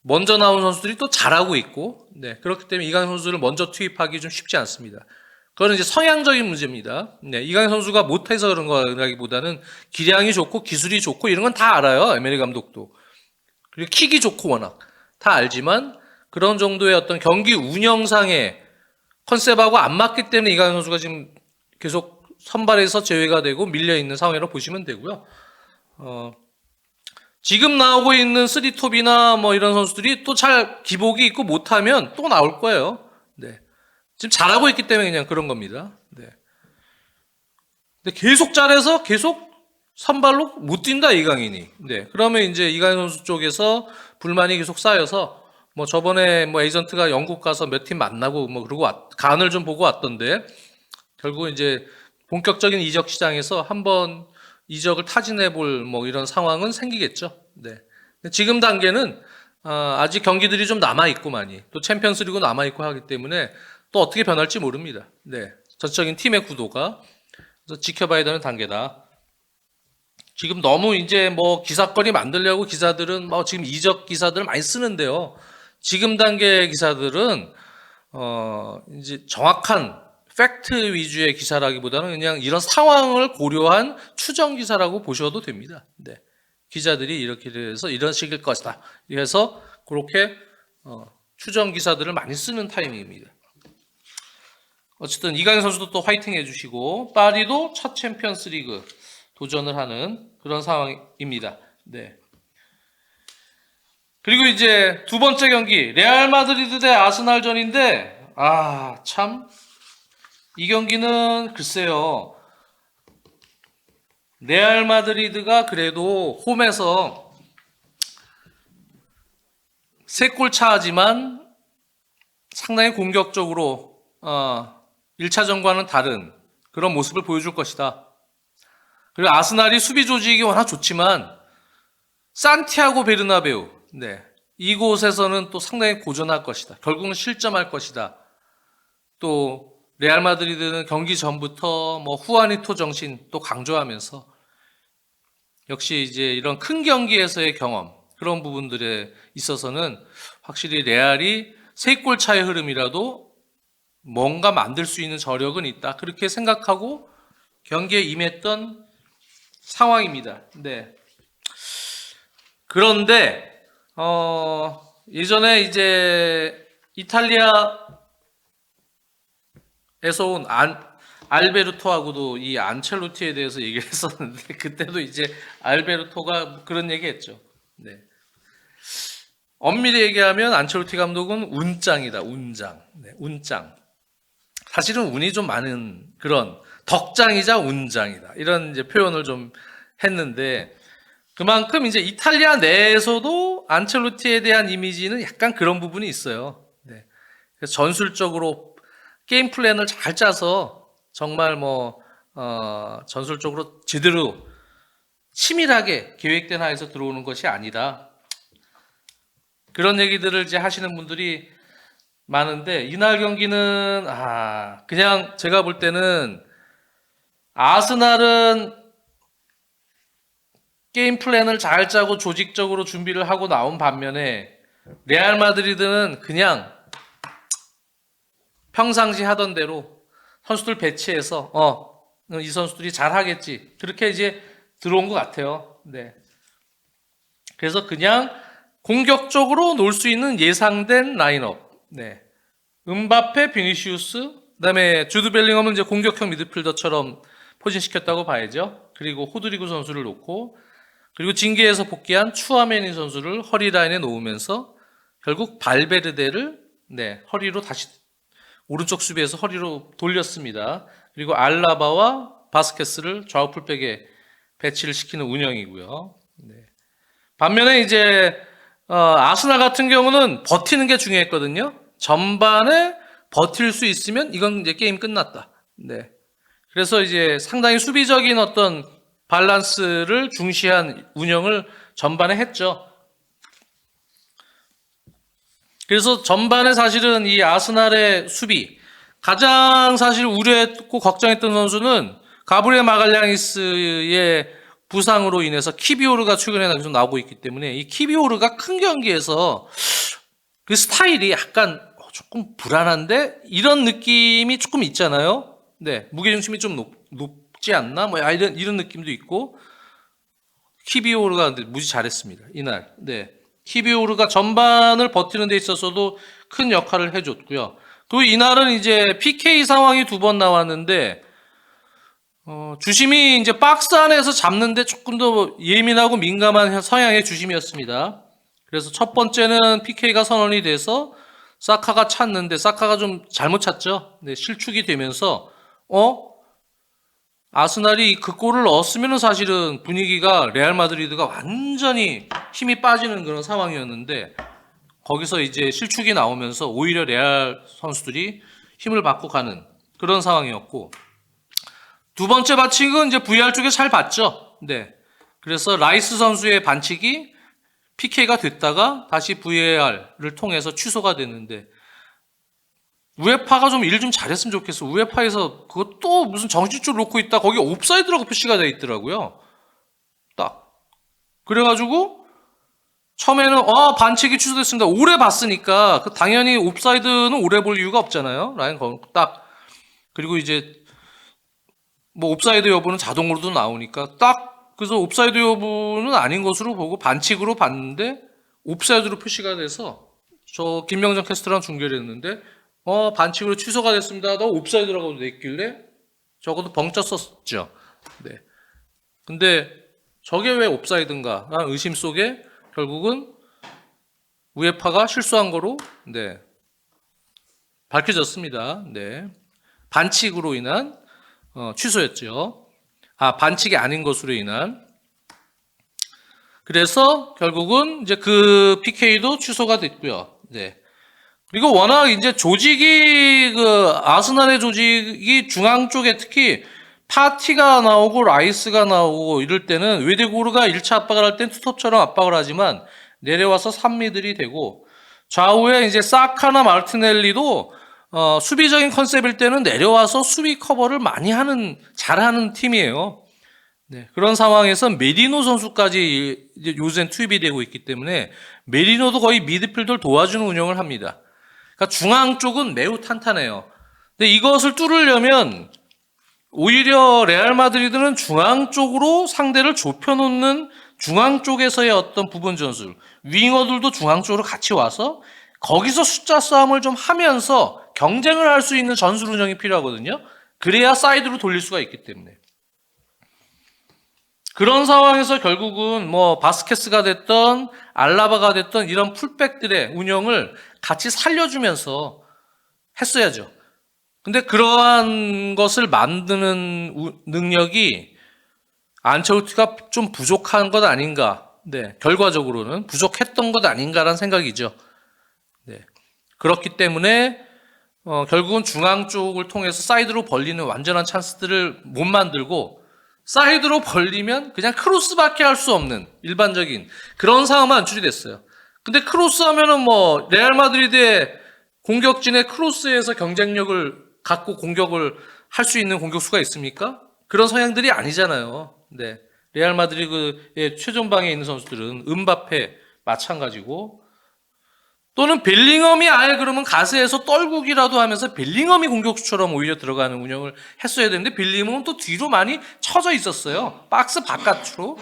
먼저 나온 선수들이 또 잘하고 있고, 네, 그렇기 때문에 이강인 선수를 먼저 투입하기 좀 쉽지 않습니다. 그거는 이제 성향적인 문제입니다. 네, 이강인 선수가 못해서 그런 거라기보다는 기량이 좋고 기술이 좋고 이런 건 다 알아요. 에메리 감독도. 그리고 킥이 좋고 워낙 다 알지만 그런 정도의 어떤 경기 운영상의 컨셉하고 안 맞기 때문에 이강인 선수가 지금 계속 선발에서 제외가 되고 밀려있는 상황이라고 보시면 되고요. 지금 나오고 있는 3톱이나 뭐 이런 선수들이 또 잘 기복이 있고 못하면 또 나올 거예요. 네. 지금 잘하고 있기 때문에 그냥 그런 겁니다. 네. 근데 계속 잘해서 계속 선발로 못 뛴다, 이강인이. 네. 그러면 이제 이강인 선수 쪽에서 불만이 계속 쌓여서 뭐 저번에 뭐 에이전트가 영국 가서 몇 팀 만나고 뭐 그러고 간을 좀 보고 왔던데 결국 이제 본격적인 이적 시장에서 한번 이적을 타진해 볼 뭐 이런 상황은 생기겠죠. 네. 지금 단계는 아직 경기들이 좀 남아 있고 많이 또 챔피언스리그 남아 있고 하기 때문에 또 어떻게 변할지 모릅니다. 네. 전적인 팀의 구도가 그래서 지켜봐야 되는 단계다. 지금 너무 이제 뭐 기사거리 만들려고 기사들은 뭐 지금 이적 기사들 많이 쓰는데요. 지금 단계 기사들은 이제 정확한 팩트 위주의 기사라기보다는 그냥 이런 상황을 고려한 추정 기사라고 보셔도 됩니다. 네. 기자들이 이렇게 해서 이런 식일 것이다. 그래서 그렇게 추정 기사들을 많이 쓰는 타이밍입니다. 어쨌든 이강인 선수도 또 화이팅 해주시고 파리도 첫 챔피언스리그 도전을 하는 그런 상황입니다. 네. 그리고 이제 두 번째 경기 레알 마드리드 대 아스날전인데 참 이 경기는 글쎄요. 레알 마드리드가 그래도 홈에서 3골 차지만 상당히 공격적으로 1차전과는 다른 그런 모습을 보여줄 것이다. 그리고 아스날이 수비 조직이 워낙 좋지만 산티아고 베르나베우 이곳에서는 또 상당히 고전할 것이다. 결국은 실점할 것이다. 또 레알 마드리드는 경기 전부터 뭐 후아니토 정신 또 강조하면서 역시 이제 이런 큰 경기에서의 경험 그런 부분들에 있어서는 확실히 레알이 3골 차의 흐름이라도 뭔가 만들 수 있는 저력은 있다. 그렇게 생각하고 경기에 임했던 상황입니다. 네. 그런데 예전에 이제 이탈리아에서 온 알베르토하고도 이 안첼로티에 대해서 얘기를 했었는데 그때도 이제 알베르토가 그런 얘기했죠. 네. 엄밀히 얘기하면 안첼로티 감독은 운짱이다. 운짱. 네, 운짱. 사실은 운이 좀 많은 그런 덕장이자 운짱이다. 이런 이제 표현을 좀 했는데 그만큼 이제 이탈리아 내에서도 안첼로티에 대한 이미지는 약간 그런 부분이 있어요. 네. 그래서 전술적으로 게임 플랜을 잘 짜서 정말 전술적으로 제대로 치밀하게 계획된 하에서 들어오는 것이 아니다. 그런 얘기들을 이제 하시는 분들이 많은데 이날 경기는 그냥 제가 볼 때는 아스날은 게임 플랜을 잘 짜고 조직적으로 준비를 하고 나온 반면에 레알 마드리드는 그냥 평상시 하던 대로 선수들 배치해서 이 선수들이 잘 하겠지 그렇게 이제 들어온 것 같아요. 네. 그래서 그냥 공격적으로 놀 수 있는 예상된 라인업. 네. 음바페, 비니시우스, 그다음에 주드 벨링엄은 이제 공격형 미드필더처럼 포진시켰다고 봐야죠. 그리고 호드리구 선수를 놓고 그리고 징계에서 복귀한 추아메니 선수를 허리 라인에 놓으면서 결국 발베르데를 허리로 다시 오른쪽 수비에서 허리로 돌렸습니다. 그리고 알라바와 바스케스를 좌우 풀백에 배치를 시키는 운영이고요. 네. 반면에 이제 아스날 같은 경우는 버티는 게 중요했거든요. 전반에 버틸 수 있으면 이건 이제 게임 끝났다. 네. 그래서 이제 상당히 수비적인 어떤 밸런스를 중시한 운영을 전반에 했죠. 그래서 전반에 사실은 이 아스날의 수비 가장 사실 우려했고 걱정했던 선수는 가브리엘 마갈량이스의 부상으로 인해서 키비오르가 최근에 계속 나오고 있기 때문에 이 키비오르가 큰 경기에서 그 스타일이 약간 조금 불안한데 이런 느낌이 조금 있잖아요. 네, 무게중심이 좀 높지 않나? 이런 느낌도 있고 키비오르가 무지 잘했습니다. 이날. 네. 키비오르가 전반을 버티는 데 있어서도 큰 역할을 해줬고요. 또 이날은 이제 PK 상황이 2번 나왔는데 주심이 이제 박스 안에서 잡는데 조금 더 예민하고 민감한 성향의 주심이었습니다. 그래서 첫 번째는 PK가 선언이 돼서 사카가 찼는데 사카가 좀 잘못 찼죠. 네, 실축이 되면서 아스날이 그 골을 넣었으면 사실은 분위기가 레알 마드리드가 완전히 힘이 빠지는 그런 상황이었는데 거기서 이제 실축이 나오면서 오히려 레알 선수들이 힘을 받고 가는 그런 상황이었고 두 번째 반칙은 이제 VR 쪽에 잘 봤죠. 네. 그래서 라이스 선수의 반칙이 PK가 됐다가 다시 VAR을 통해서 취소가 됐는데 우에파가 좀 일 좀 잘했으면 좋겠어. 우에파에서 그것도 무슨 정신줄 놓고 있다. 거기 옵사이드라고 표시가 돼 있더라고요. 딱. 그래가지고 처음에는 반칙이 취소됐습니다. 오래 봤으니까 당연히 옵사이드는 오래 볼 이유가 없잖아요. 라인 딱. 그리고 이제 뭐 옵사이드 여부는 자동으로도 나오니까 딱 그래서 옵사이드 여부는 아닌 것으로 보고 반칙으로 봤는데 옵사이드로 표시가 돼서 저 김명정 캐스터랑 중계를 했는데 반칙으로 취소가 됐습니다. 너 옵사이드라고 냈길래 적어도 벙쪘었죠. 네. 근데 저게 왜 옵사이드인가? 라는 의심 속에 결국은 우에파가 실수한 거로 네. 밝혀졌습니다. 네. 반칙으로 인한 취소였죠. 반칙이 아닌 것으로 인한. 그래서 결국은 이제 그 PK도 취소가 됐고요. 네. 그리고 워낙 이제 조직이 아스날의 조직이 중앙 쪽에 특히 파티가 나오고 라이스가 나오고 이럴 때는 웨데고르가 1차 압박을 할 땐 투톱처럼 압박을 하지만 내려와서 산미들이 되고 좌우에 이제 사카나 마르티넬리도 수비적인 컨셉일 때는 내려와서 수비 커버를 많이 잘하는 팀이에요. 네, 그런 상황에서 메리노 선수까지 이제 요새는 투입이 되고 있기 때문에 메리노도 거의 미드필더를 도와주는 운영을 합니다. 그러니까 중앙 쪽은 매우 탄탄해요. 근데 이것을 뚫으려면 오히려 레알 마드리드는 중앙 쪽으로 상대를 좁혀놓는 중앙 쪽에서의 어떤 부분 전술, 윙어들도 중앙 쪽으로 같이 와서 거기서 숫자 싸움을 좀 하면서 경쟁을 할 수 있는 전술 운영이 필요하거든요. 그래야 사이드로 돌릴 수가 있기 때문에. 그런 상황에서 결국은 뭐 바스케스가 됐던 알라바가 됐던 이런 풀백들의 운영을 같이 살려주면서 했어야죠. 근데 그러한 것을 만드는 능력이 안첼로티가 좀 부족한 것 아닌가. 네, 결과적으로는 부족했던 것 아닌가라는 생각이죠. 네, 그렇기 때문에 결국은 중앙 쪽을 통해서 사이드로 벌리는 완전한 찬스들을 못 만들고 사이드로 벌리면 그냥 크로스밖에 할 수 없는 일반적인 그런 상황만 연출이 됐어요. 근데 크로스 하면은 뭐 레알 마드리드의 공격진의 크로스에서 경쟁력을 갖고 공격을 할 수 있는 공격수가 있습니까? 그런 성향들이 아니잖아요. 네. 레알 마드리드의 최전방에 있는 선수들은 음바페 마찬가지고 또는 벨링엄이 아예 그러면 가세에서 떨구기라도 하면서 벨링엄이 공격수처럼 오히려 들어가는 운영을 했어야 되는데 벨링엄은 또 뒤로 많이 쳐져 있었어요. 박스 바깥으로.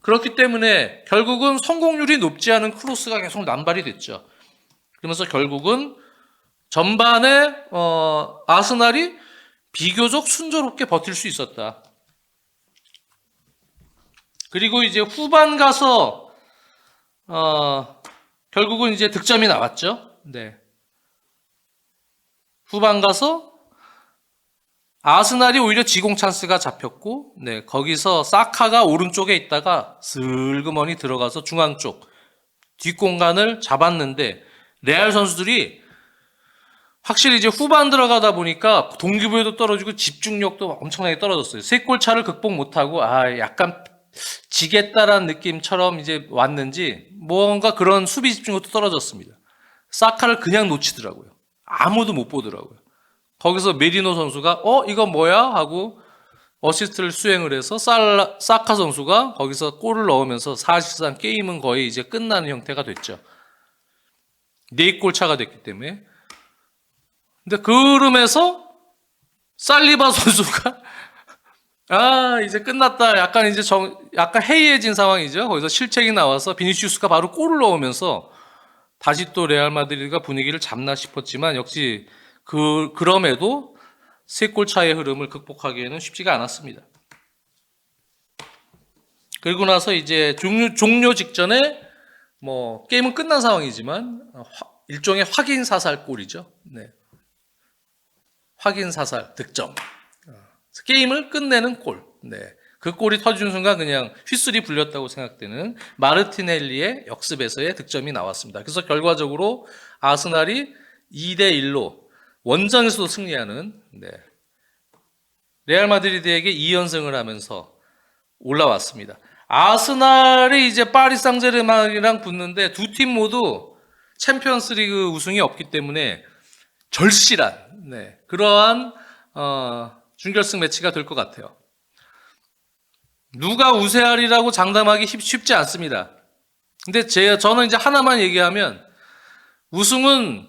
그렇기 때문에 결국은 성공률이 높지 않은 크로스가 계속 남발이 됐죠. 그러면서 결국은 전반에 아스날이 비교적 순조롭게 버틸 수 있었다. 그리고 이제 후반 가서 결국은 이제 득점이 나왔죠. 네. 후반 가서 아스날이 오히려 지공 찬스가 잡혔고, 네, 거기서 사카가 오른쪽에 있다가 슬그머니 들어가서 중앙 쪽 뒷공간을 잡았는데 레알 선수들이 확실히 이제 후반 들어가다 보니까 동기부여도 떨어지고 집중력도 엄청나게 떨어졌어요. 3골 차를 극복 못하고 약간 지겠다라는 느낌처럼 이제 왔는지 뭔가 그런 수비 집중력도 떨어졌습니다. 사카를 그냥 놓치더라고요. 아무도 못 보더라고요. 거기서 메리노 선수가 이거 뭐야? 하고 어시스트를 수행을 해서 사카 선수가 거기서 골을 넣으면서 사실상 게임은 거의 이제 끝나는 형태가 됐죠. 4골 차가 됐기 때문에. 근데 그러면서 살리바 선수가 이제 끝났다. 약간 이제 약간 해이해진 상황이죠. 거기서 실책이 나와서 비니시우스가 바로 골을 넣으면서 다시 또 레알 마드리드가 분위기를 잡나 싶었지만 역시 그럼에도 3골 차의 흐름을 극복하기에는 쉽지가 않았습니다. 그리고 나서 이제 종료 직전에 뭐 게임은 끝난 상황이지만 일종의 확인 사살 골이죠. 네. 확인 사살 득점. 게임을 끝내는 골. 네. 그 골이 터지는 순간 그냥 휘슬이 불렸다고 생각되는 마르티넬리의 역습에서의 득점이 나왔습니다. 그래서 결과적으로 아스날이 2대1로 원정에서도 승리하는 레알 마드리드에게 2연승을 하면서 올라왔습니다. 아스날이 이제 파리 상제르맹이랑 붙는데 두 팀 모두 챔피언스리그 우승이 없기 때문에 절실한 그러한 준결승 매치가 될 것 같아요. 누가 우세하리라고 장담하기 쉽지 않습니다. 근데 저는 이제 하나만 얘기하면 우승은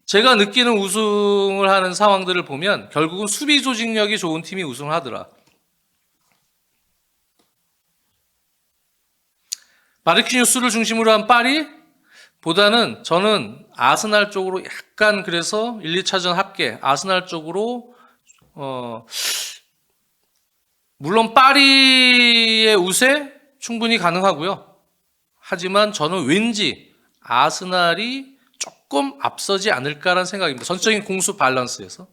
제가 느끼는 우승을 하는 상황들을 보면 결국은 수비 조직력이 좋은 팀이 우승을 하더라. 마르키뉴스를 중심으로 한 파리보다는 저는 아스날 쪽으로 약간 그래서 1, 2차전 합계 아스날 쪽으로 물론 파리의 우세 충분히 가능하고요. 하지만 저는 왠지 아스날이 조금 앞서지 않을까라는 생각입니다. 전적인 공수 밸런스에서.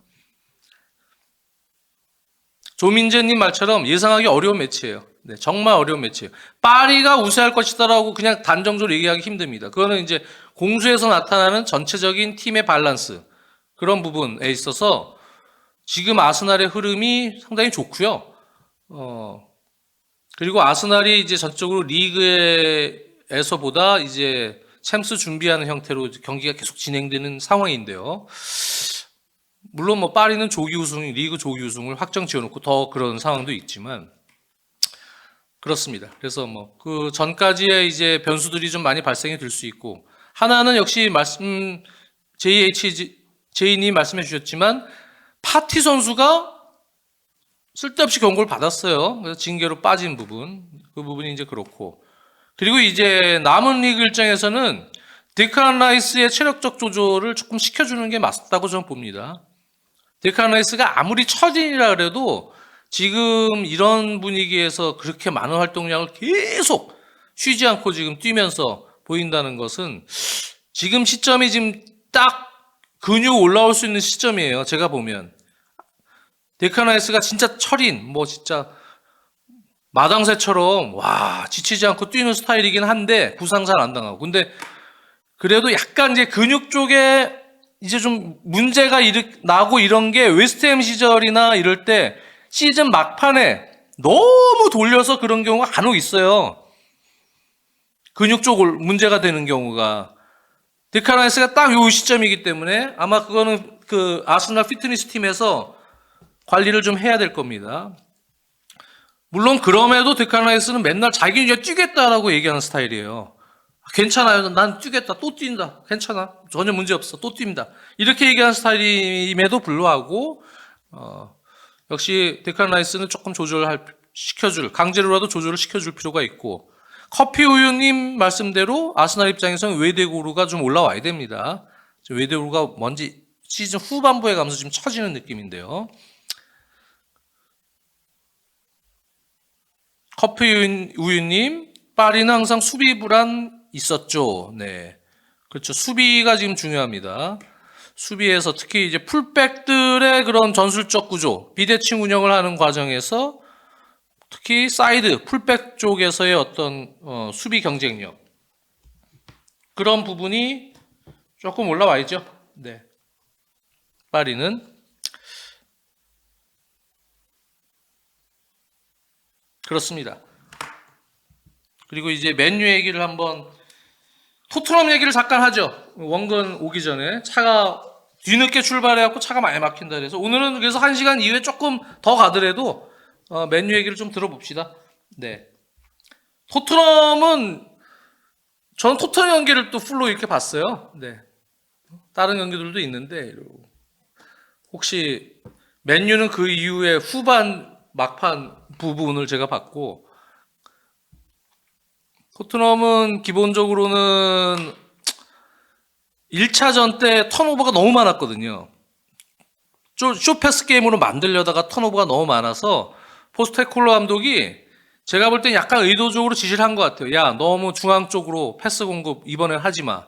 조민재님 말처럼 예상하기 어려운 매치예요. 네, 정말 어려운 매치예요. 파리가 우세할 것이다라고 그냥 단정적으로 얘기하기 힘듭니다. 그거는 이제 공수에서 나타나는 전체적인 팀의 밸런스 그런 부분에 있어서 지금 아스날의 흐름이 상당히 좋고요. 그리고 아스날이 이제 전적으로 리그에서보다 이제 챔스 준비하는 형태로 경기가 계속 진행되는 상황인데요. 물론 뭐 파리는 조기 우승, 리그 조기 우승을 확정 지어놓고 더 그런 상황도 있지만 그렇습니다. 그래서 뭐 그 전까지의 이제 변수들이 좀 많이 발생이 될 수 있고 하나는 역시 JHJ님 말씀해 주셨지만 파티 선수가 쓸데없이 경고를 받았어요. 그래서 징계로 빠진 부분, 그 부분이 이제 그렇고 그리고 이제 남은 리그 일정에서는 데클란 라이스의 체력적 조절을 조금 시켜주는 게 맞다고 저는 봅니다. 데클란 라이스가 아무리 처진이라 그래도 지금 이런 분위기에서 그렇게 많은 활동량을 계속 쉬지 않고 지금 뛰면서 보인다는 것은 지금 시점이 지금 딱 근육 올라올 수 있는 시점이에요. 제가 보면. 데클란 라이스가 진짜 철인, 뭐 진짜 마당새처럼 와 지치지 않고 뛰는 스타일이긴 한데 부상 잘 안 당하고 근데 그래도 약간 이제 근육 쪽에 이제 좀 문제가 나고 이런 게 웨스트햄 시절이나 이럴 때 시즌 막판에 너무 돌려서 그런 경우가 간혹 있어요. 근육 쪽 문제가 되는 경우가 데클란 라이스가 딱 요 시점이기 때문에 아마 그거는 그 아스날 피트니스 팀에서 관리를 좀 해야 될 겁니다. 물론 그럼에도 데클란 라이스는 맨날 자기 이제 뛰겠다라고 얘기하는 스타일이에요. 괜찮아요. 난 뛰겠다. 또 뛴다. 괜찮아. 전혀 문제 없어. 또 뛴다. 이렇게 얘기하는 스타일임에도 불구하고 역시 데클란 라이스는 조금 강제로라도 조절을 시켜줄 필요가 있고 커피 우유님 말씀대로 아스날 입장에서는 웨데고르가 좀 올라와야 됩니다. 웨데고르가 뭔지 시즌 후반부에 가면서 지금 처지는 느낌인데요. 커피 우유님, 파리는 항상 수비 불안 있었죠. 네. 그렇죠. 수비가 지금 중요합니다. 수비에서 특히 이제 풀백들의 그런 전술적 구조, 비대칭 운영을 하는 과정에서 특히 사이드, 풀백 쪽에서의 어떤 수비 경쟁력 그런 부분이 조금 올라와 있죠. 네. 파리는 그렇습니다. 그리고 이제 맨유 얘기를 한번 토트넘 얘기를 잠깐 하죠. 원건 오기 전에 차가 뒤늦게 출발해갖고 차가 많이 막힌다 그래서 오늘은 그래서 1시간 이후에 조금 더 가더라도 맨유 얘기를 좀 들어봅시다. 네. 저는 토트넘 경기를 또 풀로 이렇게 봤어요. 네. 다른 경기들도 있는데 혹시 맨유는 그 이후에 후반 막판 부분을 제가 봤고 토트넘은 기본적으로는 1차전 때 턴오버가 너무 많았거든요. 쇼패스 게임으로 만들려다가 턴오버가 너무 많아서 포스테콜로 감독이 제가 볼 땐 약간 의도적으로 지시를 한 것 같아요. 야, 너무 중앙 쪽으로 패스 공급 이번엔 하지 마.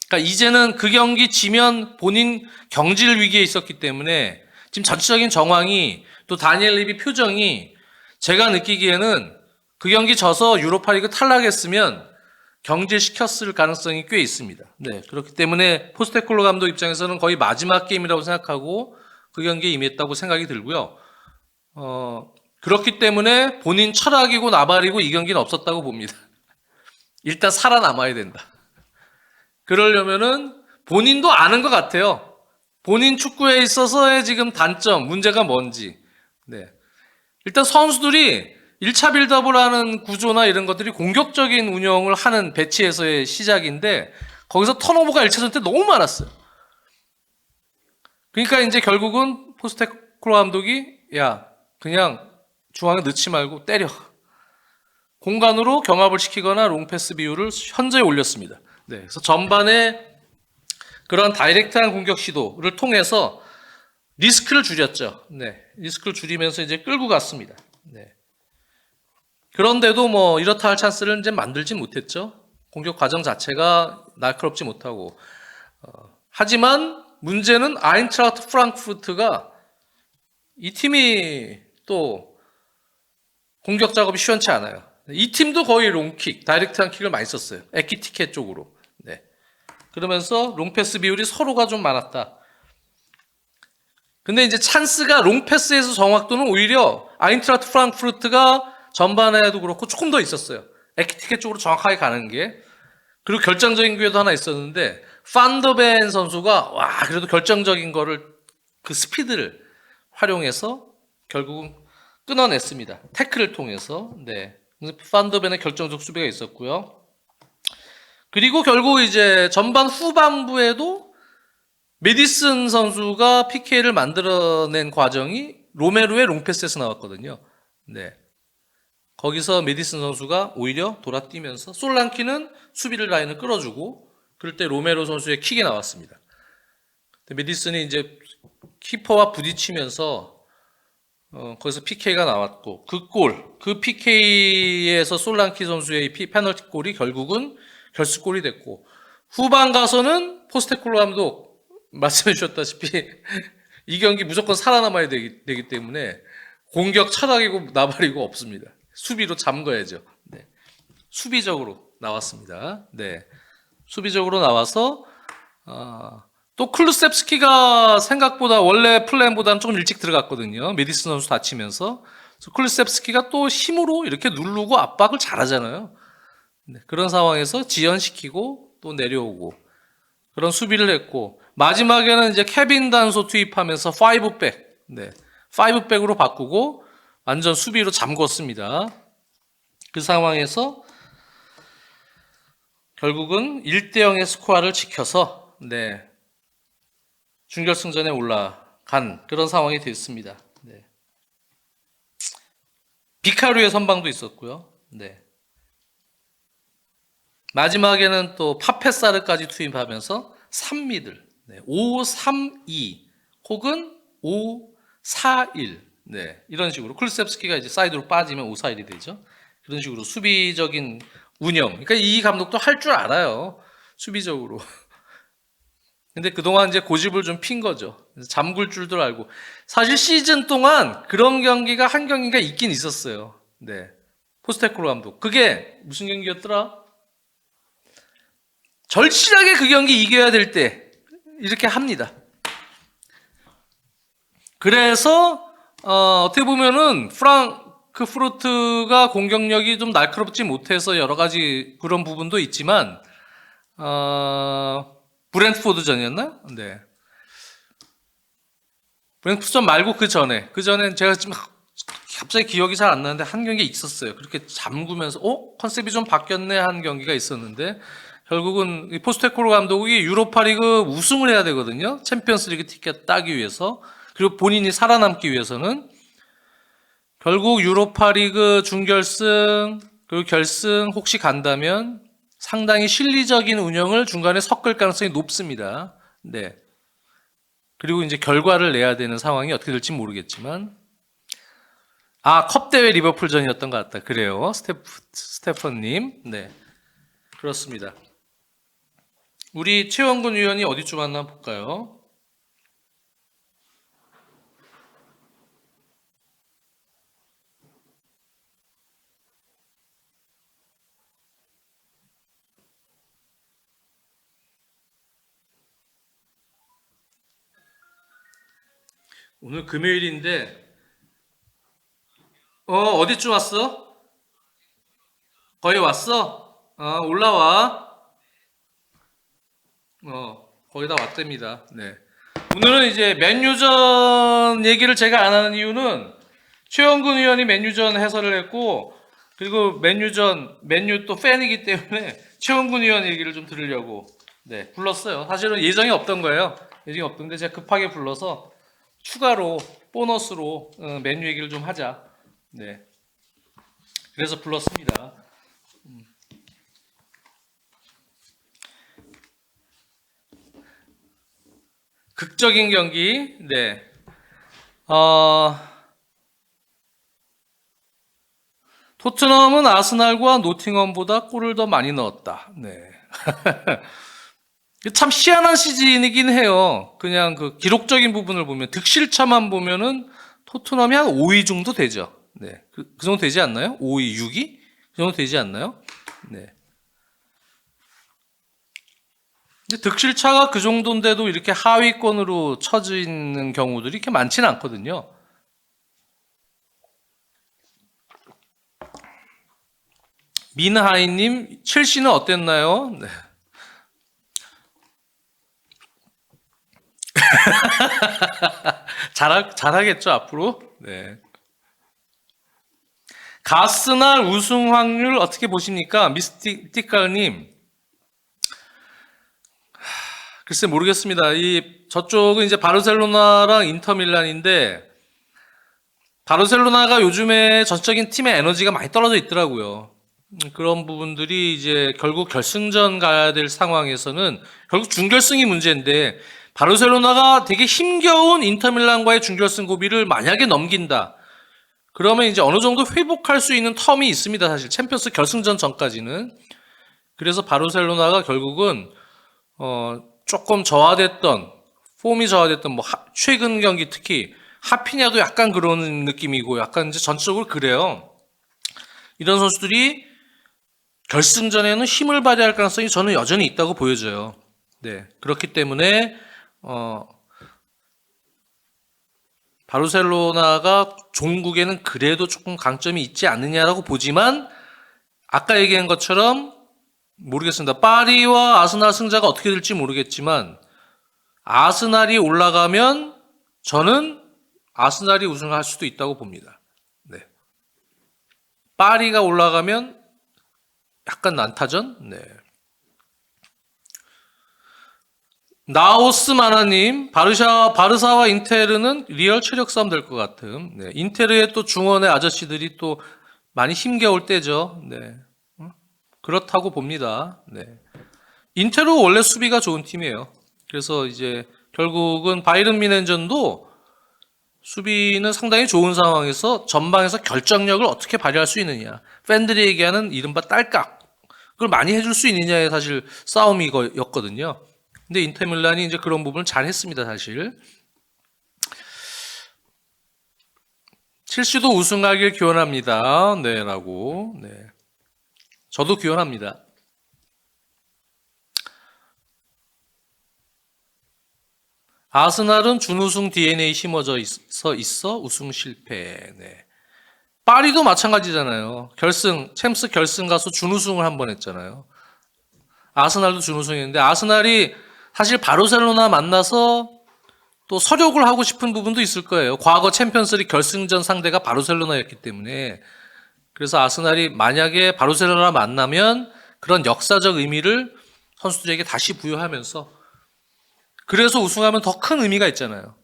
그러니까 이제는 그 경기 지면 본인 경질 위기에 있었기 때문에 지금 전체적인 정황이 또 다니엘 리비 표정이 제가 느끼기에는 그 경기 져서 유로파리그 탈락했으면 경질시켰을 가능성이 꽤 있습니다. 네, 그렇기 때문에 포스테콜로 감독 입장에서는 거의 마지막 게임이라고 생각하고 그 경기에 임했다고 생각이 들고요. 그렇기 때문에 본인 철학이고 나발이고 이 경기는 없었다고 봅니다. 일단 살아남아야 된다. 그러려면은 본인도 아는 것 같아요. 본인 축구에 있어서의 지금 단점, 문제가 뭔지. 네. 일단 선수들이 1차 빌드업을 하는 구조나 이런 것들이 공격적인 운영을 하는 배치에서의 시작인데 거기서 턴오버가 1차전 때 너무 많았어요. 그러니까 이제 결국은 포스테콜로 감독이 야, 그냥 중앙에 넣지 말고 때려. 공간으로 경합을 시키거나 롱패스 비율을 현저히 올렸습니다. 네, 그래서 전반에 그런 다이렉트한 공격 시도를 통해서 리스크를 줄였죠. 네, 리스크를 줄이면서 이제 끌고 갔습니다. 네. 그런데도 뭐 이렇다 할 찬스를 이제 만들진 못했죠. 공격 과정 자체가 날카롭지 못하고. 하지만 문제는 아인트라흐트 프랑크푸르트가 이 팀이 또 공격 작업이 시원치 않아요. 이 팀도 거의 롱킥, 다이렉트한 킥을 많이 썼어요. 에키티켓 쪽으로. 네. 그러면서 롱패스 비율이 서로가 좀 많았다. 근데 이제 찬스가 롱패스에서 정확도는 오히려 아인트라흐트 프랑크푸르트가 전반에도 그렇고 조금 더 있었어요. 에키티켓 쪽으로 정확하게 가는 게. 그리고 결정적인 기회도 하나 있었는데 판더벤 선수가 와 그래도 결정적인 거를 그 스피드를 활용해서 결국은 끊어냈습니다. 태클을 통해서. 네. 판더벤의 결정적 수비가 있었고요. 그리고 결국 이제 전반 후반부에도 메디슨 선수가 PK를 만들어낸 과정이 로메로의 롱패스에서 나왔거든요. 네. 거기서 메디슨 선수가 오히려 돌아뛰면서 솔랑키는 수비를 라인을 끌어주고 그럴 때 로메로 선수의 킥이 나왔습니다. 메디슨이 이제 키퍼와 부딪히면서 거기서 PK가 나왔고 그 PK에서 솔랑키 선수의 페널티 골이 결국은 결승골이 됐고 후반 가서는 포스테콜로 감독 말씀해 주셨다시피 이 경기 무조건 살아남아야 되기 때문에 공격 철학이고 나발이고 없습니다. 수비로 잠가야죠. 네. 수비적으로 나왔습니다. 네. 수비적으로 나와서 또 클루셉스키가 생각보다 원래 플랜보다는 조금 일찍 들어갔거든요. 메디슨 선수 다치면서. 클루셉스키가 또 힘으로 이렇게 누르고 압박을 잘하잖아요. 네. 그런 상황에서 지연시키고 또 내려오고 그런 수비를 했고 마지막에는 이제 케빈 단소 투입하면서 5백, 네. 5백으로 바꾸고 완전 수비로 잠궜습니다. 그 상황에서 결국은 1대0의 스코어를 지켜서 네, 준결승전에 올라간 그런 상황이 됐습니다. 네. 비카루의 선방도 있었고요. 네. 마지막에는 또 파페사르까지 투입하면서 3미들 5-3-2 혹은 5-4-1 네, 이런 식으로 클루셉스키가 이제 사이드로 빠지면 5-4-1이 되죠. 그런 식으로 수비적인 운영. 그러니까 이 감독도 할 줄 알아요. 수비적으로. 근데 그동안 이제 고집을 좀 핀 거죠. 잠글 줄도 알고. 사실 시즌 동안 그런 경기가 한 경기가 있긴 있었어요. 네. 포스테코로 감독. 그게 무슨 경기였더라? 절실하게 그 경기 이겨야 될 때 이렇게 합니다. 그래서 어떻게 보면은 프랑크푸르트가 공격력이 좀 날카롭지 못해서 여러 가지 그런 부분도 있지만 브랜트포드전이었나? 네. 브랜트포드전 말고 그 전엔 제가 지금 갑자기 기억이 잘 안 나는데 한 경기 있었어요. 그렇게 잠그면서 컨셉이 좀 바뀌었네 한 경기가 있었는데 결국은 포스테코로 감독이 유로파리그 우승을 해야 되거든요. 챔피언스리그 티켓 따기 위해서. 그리고 본인이 살아남기 위해서는 결국 유로파리그 준결승 그리고 결승 혹시 간다면 상당히 실리적인 운영을 중간에 섞을 가능성이 높습니다. 네. 그리고 이제 결과를 내야 되는 상황이 어떻게 될지 모르겠지만 컵대회 리버풀전이었던 것 같다. 그래요. 스테펀님. 네. 그렇습니다. 우리 최원근 위원이 어디쯤 왔나 볼까요? 오늘 금요일인데 어디쯤 왔어? 거의 왔어? 올라와. 거의 다 왔답니다. 네. 오늘은 이제 맨유전 얘기를 제가 안 하는 이유는 최영근 의원이 맨유전 해설을 했고 그리고 맨유 또 팬이기 때문에 최영근 의원 얘기를 좀 들으려고 네, 불렀어요. 사실은 예정이 없던 거예요. 예정이 없던데 제가 급하게 불러서 추가로 보너스로 맨유 얘기를 좀 하자. 네. 그래서 불렀습니다. 극적인 경기. 네. 어, 토트넘은 아스날과 노팅엄보다 골을 더 많이 넣었다. 네. 참 희한한 시즌이긴 해요. 그냥 그 기록적인 부분을 보면 득실차만 보면은 토트넘이 한 5위 정도 되죠. 네. 그 정도 되지 않나요? 5위, 6위? 그 정도 되지 않나요? 네. 근데 득실차가 그 정도인데도 이렇게 하위권으로 처져 있는 경우들이 이렇게 많지는 않거든요. 민하이님, 첼시는 어땠나요? 네. 잘하겠죠, 앞으로? 네. 가스날 우승 확률 어떻게 보십니까? 미스티칼님. 글쎄 모르겠습니다. 저쪽은 이제 바르셀로나랑 인터밀란인데, 바르셀로나가 요즘에 전적인 팀의 에너지가 많이 떨어져 있더라고요. 그런 부분들이 이제 결국 결승전 가야 될 상황에서는 결국 준결승이 문제인데, 바르셀로나가 되게 힘겨운 인터밀란과의 준결승 고비를 만약에 넘긴다. 그러면 이제 어느 정도 회복할 수 있는 텀이 있습니다. 사실 챔피언스 결승전 전까지는. 그래서 바르셀로나가 결국은 조금 저하됐던, 폼이 저하됐던 최근 경기 특히 하피냐도 약간 그런 느낌이고 약간 이제 전적으로 그래요. 이런 선수들이 결승전에는 힘을 발휘할 가능성이 저는 여전히 있다고 보여져요. 네. 그렇기 때문에 바르셀로나가 종국에는 그래도 조금 강점이 있지 않느냐라고 보지만 아까 얘기한 것처럼 모르겠습니다. 파리와 아스날 승자가 어떻게 될지 모르겠지만 아스날이 올라가면 저는 아스날이 우승할 수도 있다고 봅니다. 네. 파리가 올라가면 약간 난타전? 네. 나오스 마나님, 바르사와 인테르는 리얼 체력 싸움 될 것 같음. 네. 인테르의 또 중원의 아저씨들이 또 많이 힘겨울 때죠. 네. 그렇다고 봅니다. 네. 인테르 원래 수비가 좋은 팀이에요. 그래서 이제 결국은 바이른 미넨전도 수비는 상당히 좋은 상황에서 전방에서 결정력을 어떻게 발휘할 수 있느냐. 팬들이 얘기하는 이른바 딸깍. 그걸 많이 해줄 수 있느냐의 사실 싸움이었거든요. 근데 인터밀란이 이제 그런 부분을 잘 했습니다, 사실. 첼시도 우승하길 기원합니다. 네, 라고. 네. 저도 기원합니다. 아스날은 준우승 DNA 심어져 있어 우승 실패. 네. 파리도 마찬가지잖아요. 챔스 결승 가서 준우승을 한 번 했잖아요. 아스날도 준우승했는데 아스날이 사실 바르셀로나 만나서 또 서력을 하고 싶은 부분도 있을 거예요. 과거 챔피언스리그 결승전 상대가 바르셀로나였기 때문에. 그래서 아스날이 만약에 바르셀로나 만나면 그런 역사적 의미를 선수들에게 다시 부여하면서 그래서 우승하면 더 큰 의미가 있잖아요.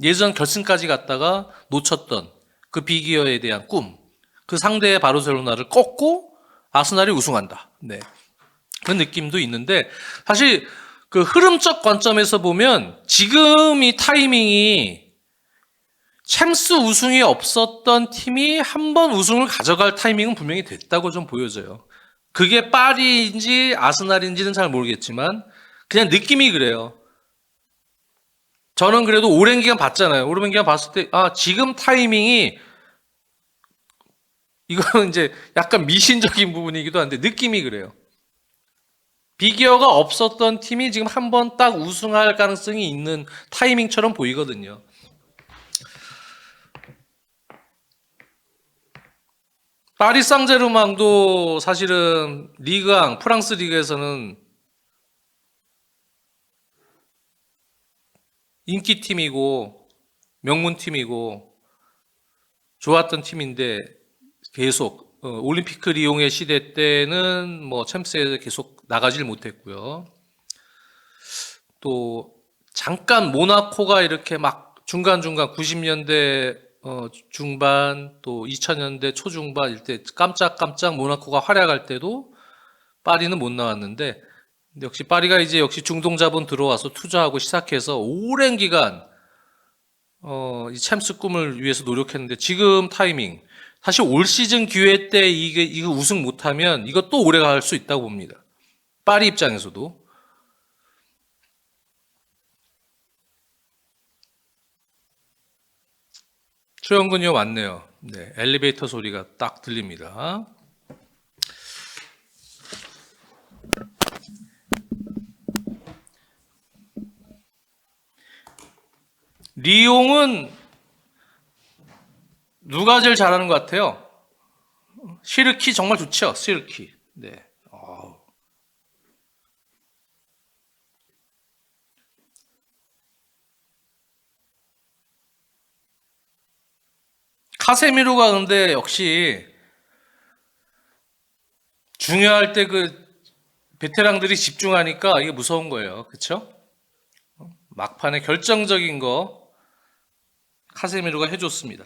예전 결승까지 갔다가 놓쳤던 그 비기어에 대한 꿈, 그 상대의 바르셀로나를 꺾고 아스날이 우승한다. 네. 그런 느낌도 있는데 사실 그 흐름적 관점에서 보면 지금 이 타이밍이 챔스 우승이 없었던 팀이 한 번 우승을 가져갈 타이밍은 분명히 됐다고 좀 보여져요. 그게 파리인지 아스날인지는 잘 모르겠지만 그냥 느낌이 그래요. 저는 그래도 오랜 기간 봤잖아요. 오랜 기간 봤을 때, 지금 타이밍이, 이거는 이제 약간 미신적인 부분이기도 한데, 느낌이 그래요. 비기어가 없었던 팀이 지금 한 번 딱 우승할 가능성이 있는 타이밍처럼 보이거든요. 파리 상제르맹도 사실은 리그왕, 프랑스 리그에서는 인기팀이고 명문팀이고 좋았던 팀인데 계속 올림피크 리옹의 시대 때는 뭐 챔스에서 계속 나가질 못했고요. 또 잠깐 모나코가 이렇게 막 중간중간 90년대 중반 또 2000년대 초중반 이때 깜짝깜짝 모나코가 활약할 때도 파리는 못 나왔는데 근데 역시 파리가 이제 역시 중동 자본 들어와서 투자하고 시작해서 오랜 기간 이 챔스 꿈을 위해서 노력했는데 지금 타이밍 사실 올 시즌 기회 때 이거 우승 못하면 이거 또 오래 갈 수 있다고 봅니다. 파리 입장에서도. 최영근이요 왔네요. 네, 엘리베이터 소리가 딱 들립니다. 리옹은 누가 제일 잘하는 것 같아요? 시르키 정말 좋죠. 시르키. 네. 카세미로가 근데 역시 중요할 때 그 베테랑들이 집중하니까 이게 무서운 거예요. 그쵸? 막판에 결정적인 거 카세미로가 해줬습니다.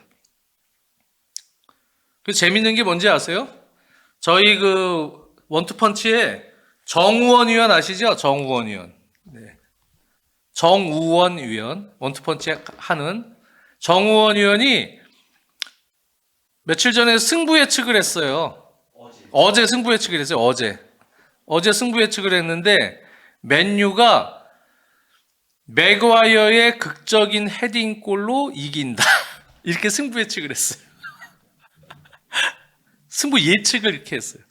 그 재밌는 게 뭔지 아세요? 저희 그 원투펀치에 정우원 위원 아시죠? 정우원 위원. 네. 정우원 위원. 원투펀치 하는 정우원 위원이 며칠 전에 승부 예측을 했어요. 어제 승부 예측을 했어요. 어제 승부 예측을 했는데 맨유가 맥과이어의 극적인 헤딩골로 이긴다. 이렇게 승부 예측을 했어요. 승부 예측을 이렇게 했어요.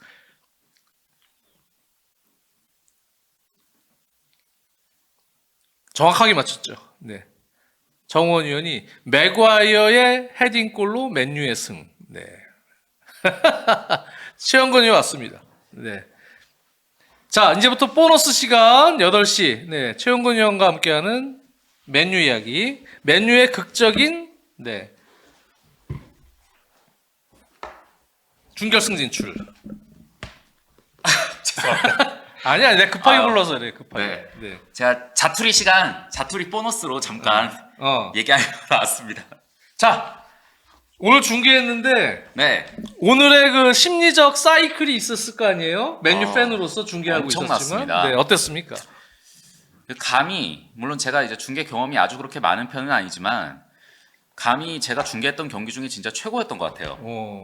정확하게 맞췄죠. 네. 정원 의원이 맥과이어의 헤딩골로 맨유의 승. 네. 최영근이 왔습니다. 네. 자, 이제부터 보너스 시간 8시. 네. 최영근 의원과 함께하는 맨유 이야기. 맨유의 극적인 네. 준결승 진출. 죄송합니다. 아니야, 내가 급하게 불러서 그래. 급하게. 네. 제가 자투리 시간, 자투리 보너스로 잠깐 얘기하러 나왔습니다. 자, 오늘 중계했는데 네. 오늘의 그 심리적 사이클이 있었을 거 아니에요? 맨유 팬으로서 중계하고 엄청났습니다. 있었지만, 네, 어땠습니까? 감히 물론 제가 이제 중계 경험이 아주 그렇게 많은 편은 아니지만 감히 제가 중계했던 경기 중에 진짜 최고였던 것 같아요.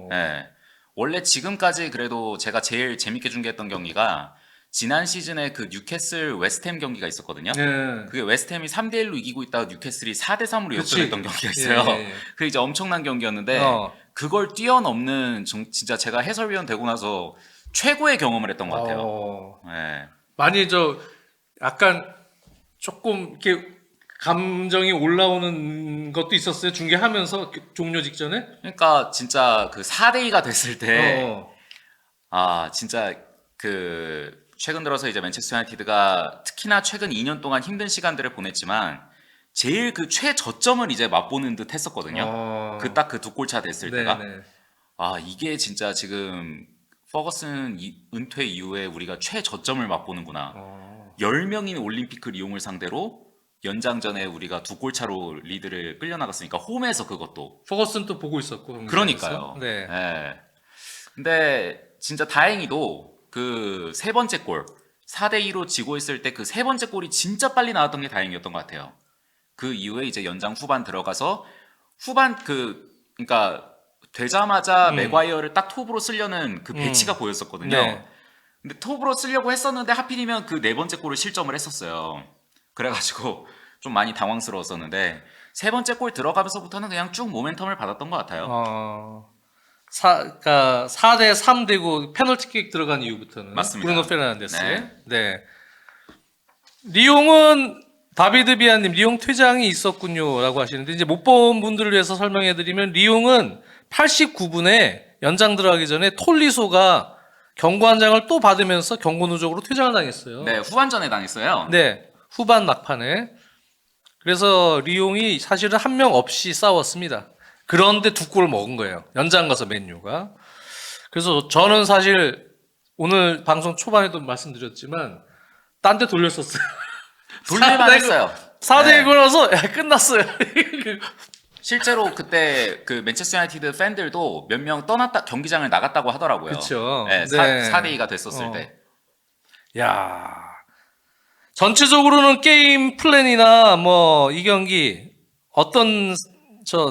네. 원래 지금까지 그래도 제가 제일 재밌게 중계했던 경기가 지난 시즌에 그 뉴캐슬 웨스트햄 경기가 있었거든요. 네. 그게 웨스트햄이 3대1로 이기고 있다가 뉴캐슬이 4대3으로 그치. 역전했던 경기가 있어요. 예. 그게 이제 엄청난 경기였는데 그걸 뛰어넘는 진짜 제가 해설위원 되고 나서 최고의 경험을 했던 것 같아요. 네. 많이 약간 조금 이렇게 감정이 올라오는 것도 있었어요. 중계하면서 종료 직전에. 그러니까 진짜 그 4대2가 됐을 때 진짜 그 최근 들어서 이제 맨체스터 유나이티드가 특히나 최근 2년 동안 힘든 시간들을 보냈지만 제일 그 최저점을 이제 맛보는 듯 했었거든요. 그 딱 그 두 골차 됐을 때가. 이게 진짜 지금 퍼거슨 은퇴 이후에 우리가 최저점을 맛보는구나. 10명인 올림피크 리옹을 상대로 연장전에 우리가 두 골차로 리드를 끌려나갔으니까 홈에서 그것도. 퍼거슨 또 보고 있었고. 그러니까요. 네. 네. 근데 진짜 다행히도 그 세 번째 골 4대2로 지고 있을 때 그 세 번째 골이 진짜 빨리 나왔던 게 다행이었던 것 같아요. 그 이후에 이제 연장 후반 들어가서 후반 그러니까 되자마자 맥과이어를 딱 톱으로 쓰려는 그 배치가 보였었거든요. 네. 근데 톱으로 쓰려고 했었는데 하필이면 그 네 번째 골을 실점을 했었어요. 그래가지고 좀 많이 당황스러웠었는데 세 번째 골 들어가면서부터는 그냥 쭉 모멘텀을 받았던 것 같아요. 그러니까 4대3 되고 페널티킥 들어간 이후부터는 맞습니다. 브루노 페르난데스. 네. 리옹은 다비드 비아님 리옹 퇴장이 있었군요라고 하시는데 이제 못 본 분들을 위해서 설명해드리면 리옹은 89분에 연장 들어가기 전에 톨리소가 경고 한 장을 또 받으면서 경고 누적으로 퇴장을 당했어요. 네, 후반전에 당했어요. 네, 후반 막판에. 그래서 리옹이 사실은 한 명 없이 싸웠습니다. 그런데 두 골을 먹은 거예요. 연장 가서 맨유가. 그래서 저는 사실 오늘 방송 초반에도 말씀드렸지만 딴 데 돌렸었어요. 돌릴만 했어요. 4대 1이라서 끝났어요. 실제로 그때 그 맨체스터 유나이티드 팬들도 몇 명 떠났다 경기장을 나갔다고 하더라고요. 그렇죠. 네, 네. 4대2가 됐었을 때. 야, 전체적으로는 게임 플랜이나 뭐 이 경기 어떤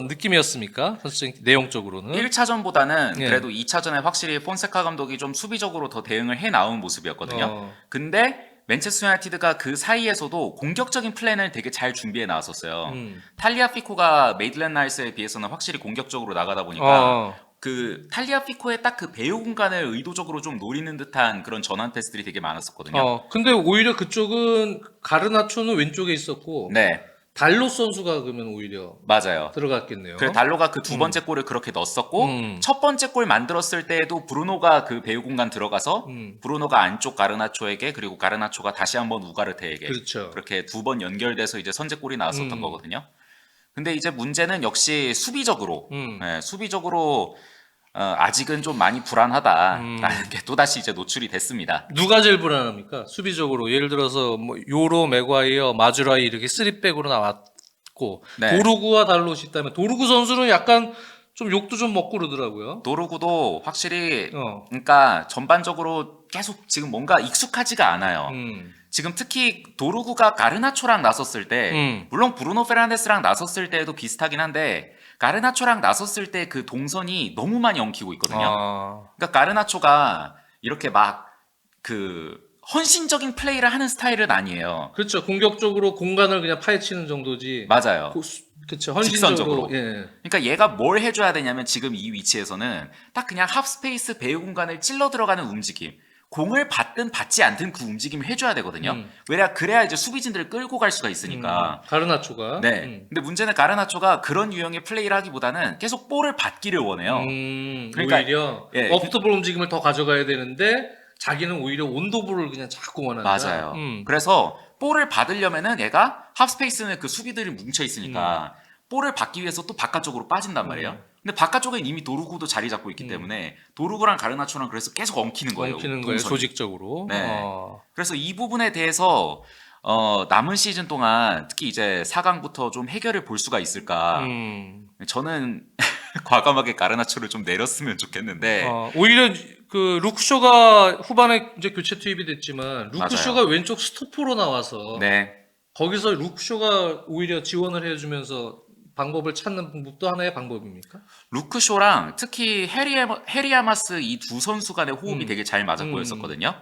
느낌이었습니까? 전체적인 내용적으로는. 1차전보다는 예. 그래도 2차전에 확실히 폰세카 감독이 좀 수비적으로 더 대응을 해 나온 모습이었거든요. 어. 근데 맨체스터 유나이티드가 그 사이에서도 공격적인 플랜을 되게 잘 준비해 나왔었어요. 탈리아피코가 메이들랜드 나이츠에 비해서는 확실히 공격적으로 나가다 보니까 그 탈리아피코의 딱 그 배우 공간을 의도적으로 좀 노리는 듯한 그런 전환 패스들이 되게 많았었거든요. 근데 오히려 그쪽은 가르나초는 왼쪽에 있었고 네, 달로 선수가 그러면 오히려 맞아요. 들어갔겠네요. 그래 달로가 그 두 번째 골을 그렇게 넣었었고 음. 첫 번째 골 만들었을 때에도 브루노가 그 배우 공간 들어가서 브루노가 안쪽 가르나초에게 그리고 가르나초가 다시 한번 우가르테에게 그렇죠. 그렇게 두 번 연결돼서 이제 선제골이 나왔었던 음. 거거든요. 근데 이제 문제는 역시 수비적으로 수비적으로 아직은 좀 많이 불안하다라는 게 또다시 이제 노출이 됐습니다. 누가 제일 불안합니까? 수비적으로 예를 들어서 뭐 요로, 맥과이어, 마주라이 이렇게 3백으로 나왔고 네. 도루구와 달롯이 있다면 도루구 선수는 약간 좀 욕도 좀 먹고 그러더라고요. 도루구도 확실히 어. 그러니까 전반적으로 계속 지금 뭔가 익숙하지가 않아요. 지금 특히 도루구가 가르나초랑 나섰을 때 물론 브루노 페르난데스랑 나섰을 때도 비슷하긴 한데 가르나초랑 나섰을 때 그 동선이 너무 많이 엉키고 있거든요. 그러니까 가르나초가 이렇게 막 그 헌신적인 플레이를 하는 스타일은 아니에요. 그렇죠. 공격적으로 공간을 그냥 파헤치는 정도지. 맞아요. 그렇죠. 헌신적으로. 직선적으로. 예. 그러니까 얘가 뭘 해줘야 되냐면 지금 이 위치에서는 딱 그냥 합스페이스 배우 공간을 찔러 들어가는 움직임. 공을 받든 받지 않든 그 움직임을 해줘야 되거든요. 그래야 이제 수비진들을 끌고 갈 수가 있으니까. 가르나초가. 네. 근데 문제는 가르나초가 그런 유형의 플레이를 하기보다는 계속 볼을 받기를 원해요. 그러니까 오히려 예, 업더볼 움직임을 더 가져가야 되는데 자기는 오히려 온도볼을 그냥 자꾸 원한다. 맞아요. 그래서 볼을 받으려면은 얘가 합스페이스는 그 수비들이 뭉쳐 있으니까 볼을 받기 위해서 또 바깥쪽으로 빠진단 말이에요. 근데 바깥쪽엔 이미 도루구도 자리 잡고 있기 때문에 도루구랑 가르나초랑 그래서 계속 엉키는 거예요. 엉키는 거예요. 동선이. 조직적으로. 네. 그래서 이 부분에 대해서 남은 시즌 동안 특히 이제 4강부터 좀 해결을 볼 수가 있을까? 저는 과감하게 가르나초를 좀 내렸으면 좋겠는데 오히려 그 루크쇼가 후반에 이제 교체 투입이 됐지만 루크쇼가 맞아요. 왼쪽 스토퍼로 나와서 네. 거기서 루크쇼가 오히려 지원을 해주면서 방법을 찾는 방법도 하나의 방법입니까? 루크쇼랑 특히 헤리아마스 이 두 선수 간의 호흡이 되게 잘 맞아 보였었거든요.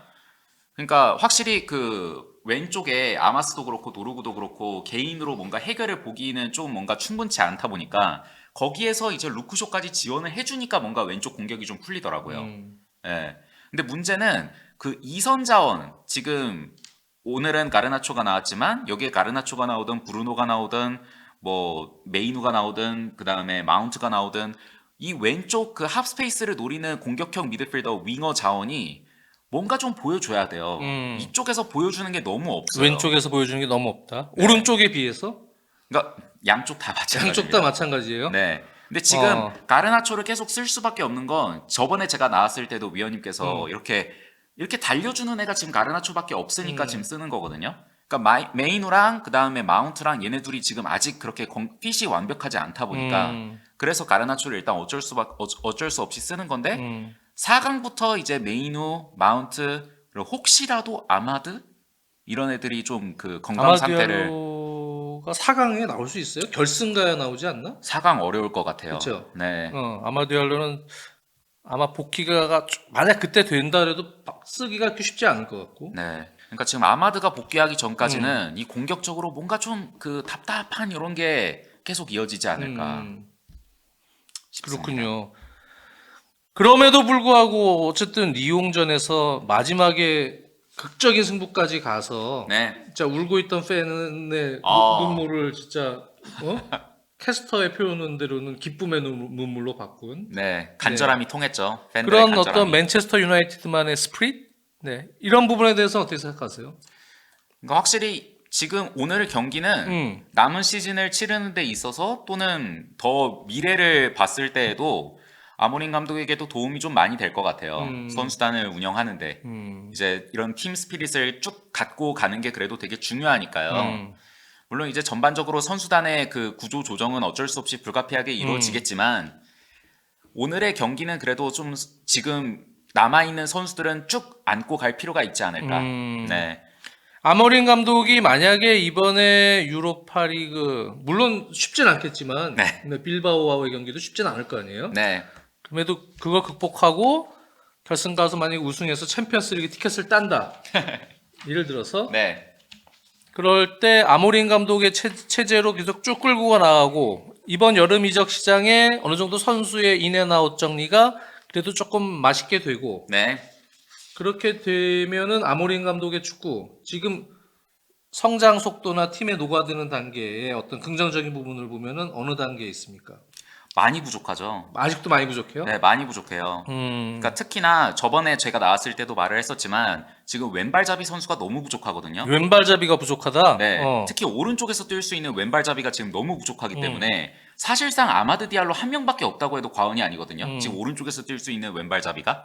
그러니까 확실히 그 왼쪽에 아마스도 그렇고 노르구도 그렇고 개인으로 뭔가 해결을 보기는 좀 뭔가 충분치 않다 보니까 거기에서 이제 루크쇼까지 지원을 해주니까 뭔가 왼쪽 공격이 좀 풀리더라고요. 예. 근데 문제는 그 이선 자원 지금 오늘은 가르나초가 나왔지만 여기에 가르나초가 나오든 브루노가 나오든 뭐 메이누가 나오든 그 다음에 마운트가 나오든 이 왼쪽 그 합스페이스를 노리는 공격형 미드필더 윙어 자원이 뭔가 좀 보여줘야 돼요. 이쪽에서 보여주는 게 너무 없어요. 왼쪽에서 보여주는 게 너무 없다. 네. 오른쪽에 비해서 그러니까 양쪽 다 마찬가지예요. 양쪽 다 마찬가지예요. 네. 근데 지금 가르나초를 계속 쓸 수밖에 없는 건 저번에 제가 나왔을 때도 위원님께서 이렇게 달려주는 애가 지금 가르나초밖에 없으니까 지금 쓰는 거거든요. 그러니까 메이누랑 그 다음에 마운트랑 얘네 둘이 지금 아직 그렇게 핏이 완벽하지 않다 보니까 그래서 가르나초를 일단 어쩔 수 없이 쓰는 건데 4강부터 이제 메이누, 마운트 그리고 혹시라도 아마드 이런 애들이 좀 그 건강 상태를 아마디알로가 4강에 나올 수 있어요? 결승 가야 나오지 않나? 4강 어려울 것 같아요. 그렇죠. 네. 아마디알로는 아마 복귀가 만약 그때 된다 그래도 쓰기가 그렇게 쉽지 않을 것 같고. 네. 그러니까 지금 아마드가 복귀하기 전까지는 이 공격적으로 뭔가 좀 그 답답한 이런 게 계속 이어지지 않을까 싶습니다. 그렇군요. 그럼에도 불구하고 어쨌든 리옹전에서 마지막에 극적인 승부까지 가서 네. 진짜 울고 있던 팬의 눈물을 진짜 캐스터의 표현대로는 기쁨의 눈물로 바꾼 네. 간절함이 통했죠. 팬들의 그런 간절함이. 어떤 맨체스터 유나이티드만의 스프릿? 네. 이런 부분에 대해서 어떻게 생각하세요? 그러니까 확실히 지금 오늘 경기는 남은 시즌을 치르는 데 있어서 또는 더 미래를 봤을 때에도 아모린 감독에게도 도움이 좀 많이 될 것 같아요. 선수단을 운영하는데 이제 이런 팀 스피릿을 쭉 갖고 가는 게 그래도 되게 중요하니까요. 물론 이제 전반적으로 선수단의 그 구조 조정은 어쩔 수 없이 불가피하게 이루어지겠지만 오늘의 경기는 그래도 좀 지금 남아있는 선수들은 쭉 안고 갈 필요가 있지 않을까. 네. 아모린 감독이 만약에 이번에 유로파리그 물론 쉽진 않겠지만 네. 근데 빌바오와의 경기도 쉽진 않을 거 아니에요. 네. 그럼에도 그걸 극복하고 결승 가서 만약에 우승해서 챔피언스리그 티켓을 딴다. 예를 들어서 네. 그럴 때 아모린 감독의 체제로 계속 쭉 끌고 나가고 이번 여름 이적 시장에 어느 정도 선수의 인앤아웃 정리가 그래도 조금 맛있게 되고 네. 그렇게 되면은 아모린 감독의 축구 지금 성장 속도나 팀에 녹아드는 단계의 어떤 긍정적인 부분을 보면은 어느 단계에 있습니까? 많이 부족하죠. 아직도 많이 부족해요? 네, 많이 부족해요. 그러니까 특히나 저번에 제가 나왔을 때도 말을 했었지만 지금 왼발잡이 선수가 너무 부족하거든요. 왼발잡이가 부족하다? 네, 어. 특히 오른쪽에서 뛸 수 있는 왼발잡이가 지금 너무 부족하기 때문에 사실상 아마드 디알로 한 명밖에 없다고 해도 과언이 아니거든요. 지금 오른쪽에서 뛸 수 있는 왼발잡이가.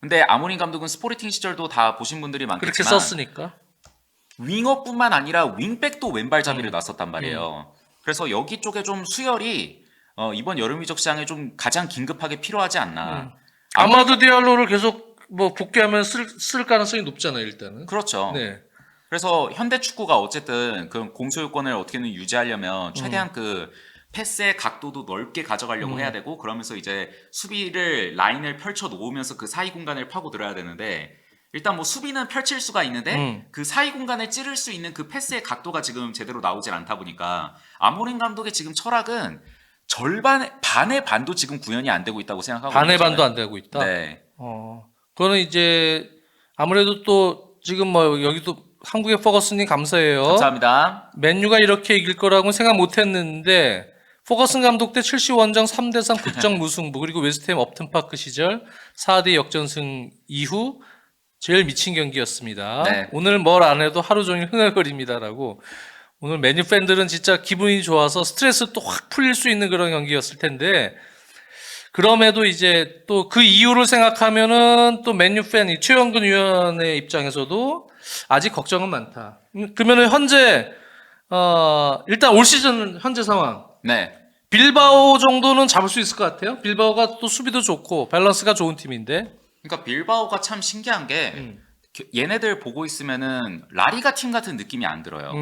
근데 아모린 감독은 스포르팅 시절도 다 보신 분들이 그렇게 많겠지만 썼으니까. 윙어뿐만 아니라 윙백도 왼발잡이를 놨었단 말이에요. 그래서 여기 쪽에 좀 수혈이 이번 여름 이적 시장에 좀 가장 긴급하게 필요하지 않나. 아마드 디알로를 계속 뭐 복귀하면 쓸 가능성이 높잖아요, 일단은. 그렇죠. 네. 그래서 현대 축구가 어쨌든 그 공소유권을 어떻게든 유지하려면 최대한 그 패스의 각도도 넓게 가져가려고 해야 되고 그러면서 이제 수비를 라인을 펼쳐 놓으면서 그 사이 공간을 파고 들어야 되는데 일단 뭐 수비는 펼칠 수가 있는데 그 사이 공간을 찌를 수 있는 그 패스의 각도가 지금 제대로 나오질 않다 보니까 아모린 감독의 지금 철학은 반의 반도 지금 구현이 안 되고 있다고 생각하거든요. 반의 반도 저는. 안 되고 있다. 네. 그거는 이제 아무래도 또 지금 뭐 여기도 한국의 퍼거슨님 감사해요. 감사합니다. 맨유가 이렇게 이길 거라고는 생각 못 했는데 퍼거슨 감독 때 첼시 원정 3대3 극적 무승부 그리고 웨스트햄 업튼파크 시절 4대 역전승 이후 제일 미친 경기였습니다. 네. 오늘 뭘 안 해도 하루 종일 흥얼거립니다라고. 오늘 맨유 팬들은 진짜 기분이 좋아서 스트레스 또 확 풀릴 수 있는 그런 경기였을 텐데 그럼에도 이제 또 그 이유를 생각하면은 또 맨유 팬, 이 최영근 위원의 입장에서도 아직 걱정은 많다. 그러면은 현재 일단 올 시즌 현재 상황 네. 빌바오 정도는 잡을 수 있을 것 같아요. 빌바오가 또 수비도 좋고 밸런스가 좋은 팀인데. 그러니까 빌바오가 참 신기한 게 얘네들 보고 있으면은 라리가 팀 같은 느낌이 안 들어요.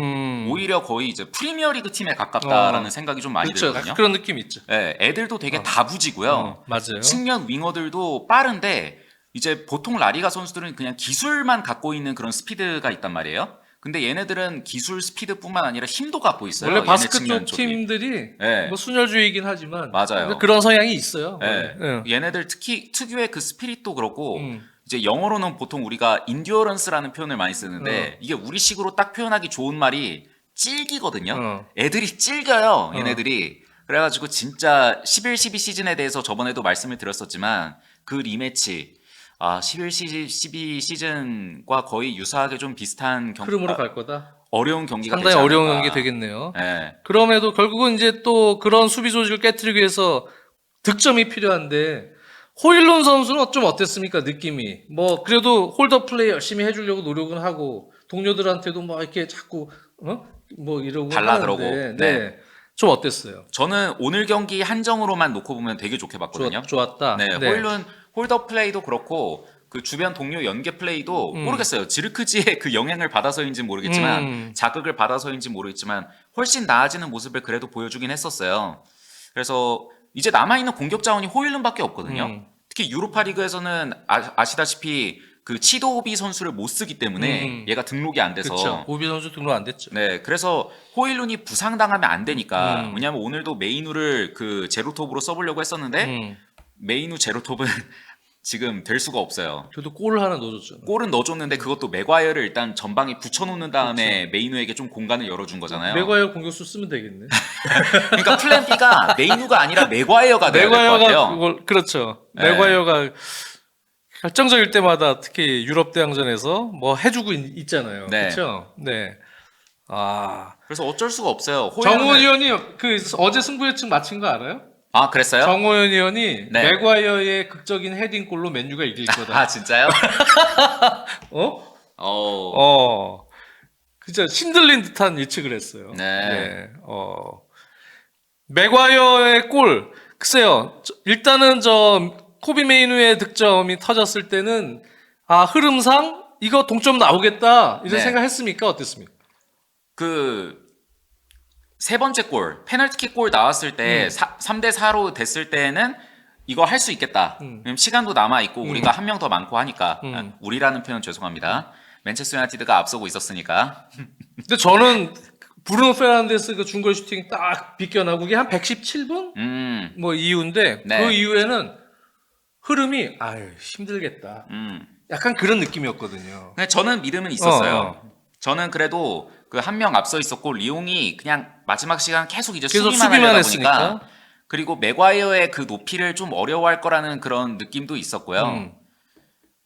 오히려 거의 이제 프리미어리그 팀에 가깝다라는 생각이 좀 많이 그렇죠. 들거든요. 그런 느낌 있죠. 네, 애들도 되게 다부지고요. 맞아요. 측면 윙어들도 빠른데 이제 보통 라리가 선수들은 그냥 기술만 갖고 있는 그런 스피드가 있단 말이에요. 근데 얘네들은 기술 스피드뿐만 아니라 힘도 갖고 있어요. 원래 얘네 바스크 측면 쪽 쪽이. 팀들이 네. 뭐 순혈주의이긴 하지만 맞아요. 근데 그런 성향이 있어요. 네. 원래. 얘네들 특히 특유의 그 스피릿도 그렇고 이제 영어로는 보통 우리가 인듀어런스라는 표현을 많이 쓰는데 이게 우리식으로 딱 표현하기 좋은 말이 찔기거든요. 애들이 찔겨요. 얘네들이. 그래가지고 진짜 11-12 시즌에 대해서 저번에도 말씀을 드렸었지만 그 리매치 11-12 시즌과 거의 유사하게 좀 비슷한 흐름으로 갈 거다. 어려운 경기가 상당히 되지 어려운 않을까. 경기 되겠네요. 네. 그럼에도 결국은 이제 또 그런 수비 조직을 깨뜨리기 위해서 득점이 필요한데 호일론 선수는 좀 어땠습니까? 느낌이. 뭐 그래도 홀더 플레이 열심히 해주려고 노력은 하고 동료들한테도 뭐 이렇게 자꾸 뭐 이러고 발라들고. 하는데 네. 네. 좀 어땠어요? 저는 오늘 경기 한정으로만 놓고 보면 되게 좋게 봤거든요. 좋았다. 네, 홀더 플레이도 그렇고 그 주변 동료 연계 플레이도 모르겠어요. 지르크지의 그 영향을 받아서인지는 모르겠지만 자극을 받아서인지 모르겠지만 훨씬 나아지는 모습을 그래도 보여주긴 했었어요. 그래서 이제 남아있는 공격 자원이 호일룬밖에 없거든요. 특히 유로파리그에서는 아시다시피 그 치도비 선수를 못 쓰기 때문에 얘가 등록이 안 돼서 그렇죠. 오비 선수 등록 안 됐죠. 네, 그래서 호일룬이 부상당하면 안 되니까 왜냐하면 오늘도 메이누를 그 제로톱으로 써보려고 했었는데 메이누 제로톱은 지금 될 수가 없어요. 저도 골을 하나 넣어줬잖아요. 골은 넣어줬는데 그것도 맥과이어를 일단 전방에 붙여놓는 다음에 메이누에게 좀 공간을 열어준 거잖아요. 맥과이어 공격수 쓰면 되겠네. 그러니까 플랜 B가 메이누가 아니라 맥과이어가 돼야 될 것 같아요. 맥과이어가 그걸 그렇죠. 네. 맥과이어가 결정적일 때마다 특히 유럽 대항전에서 뭐 해주고 있잖아요. 네. 그렇죠. 네. 그래서 어쩔 수가 없어요. 정호연 의원이 그 어제 승부 예측 마친 거 알아요? 그랬어요? 정호연 의원이 네. 맥과이어의 극적인 헤딩골로 맨유가 이길 거다. 진짜요? 진짜 신들린 듯한 예측을 했어요. 네. 맥과이어의 골, 글쎄요. 일단은 코비 메이누의 득점이 터졌을 때는 흐름상 이거 동점 나오겠다 이런 네. 생각했습니까? 어땠습니까? 그 세 번째 골 페널티킥 골 나왔을 때 3대 4로 됐을 때는 이거 할 수 있겠다. 왜냐면 시간도 남아 있고 우리가 한 명 더 많고 하니까 우리라는 표현 죄송합니다. 맨체스터 유나이티드가 앞서고 있었으니까. 근데 저는 브루노 페르난데스 그 중거리 슈팅 딱 비껴나고 그게 한 117분 뭐 이후인데 네. 그 이후에는 흐름이 아유 힘들겠다. 약간 그런 느낌이었거든요. 근데 저는 믿음은 있었어요. 저는 그래도 그 한 명 앞서 있었고 리옹이 그냥 마지막 시간 계속 이제 계속 수비만 수비만 하려다 했으니까. 보니까 그리고 맥과이어의 그 높이를 좀 어려워할 거라는 그런 느낌도 있었고요.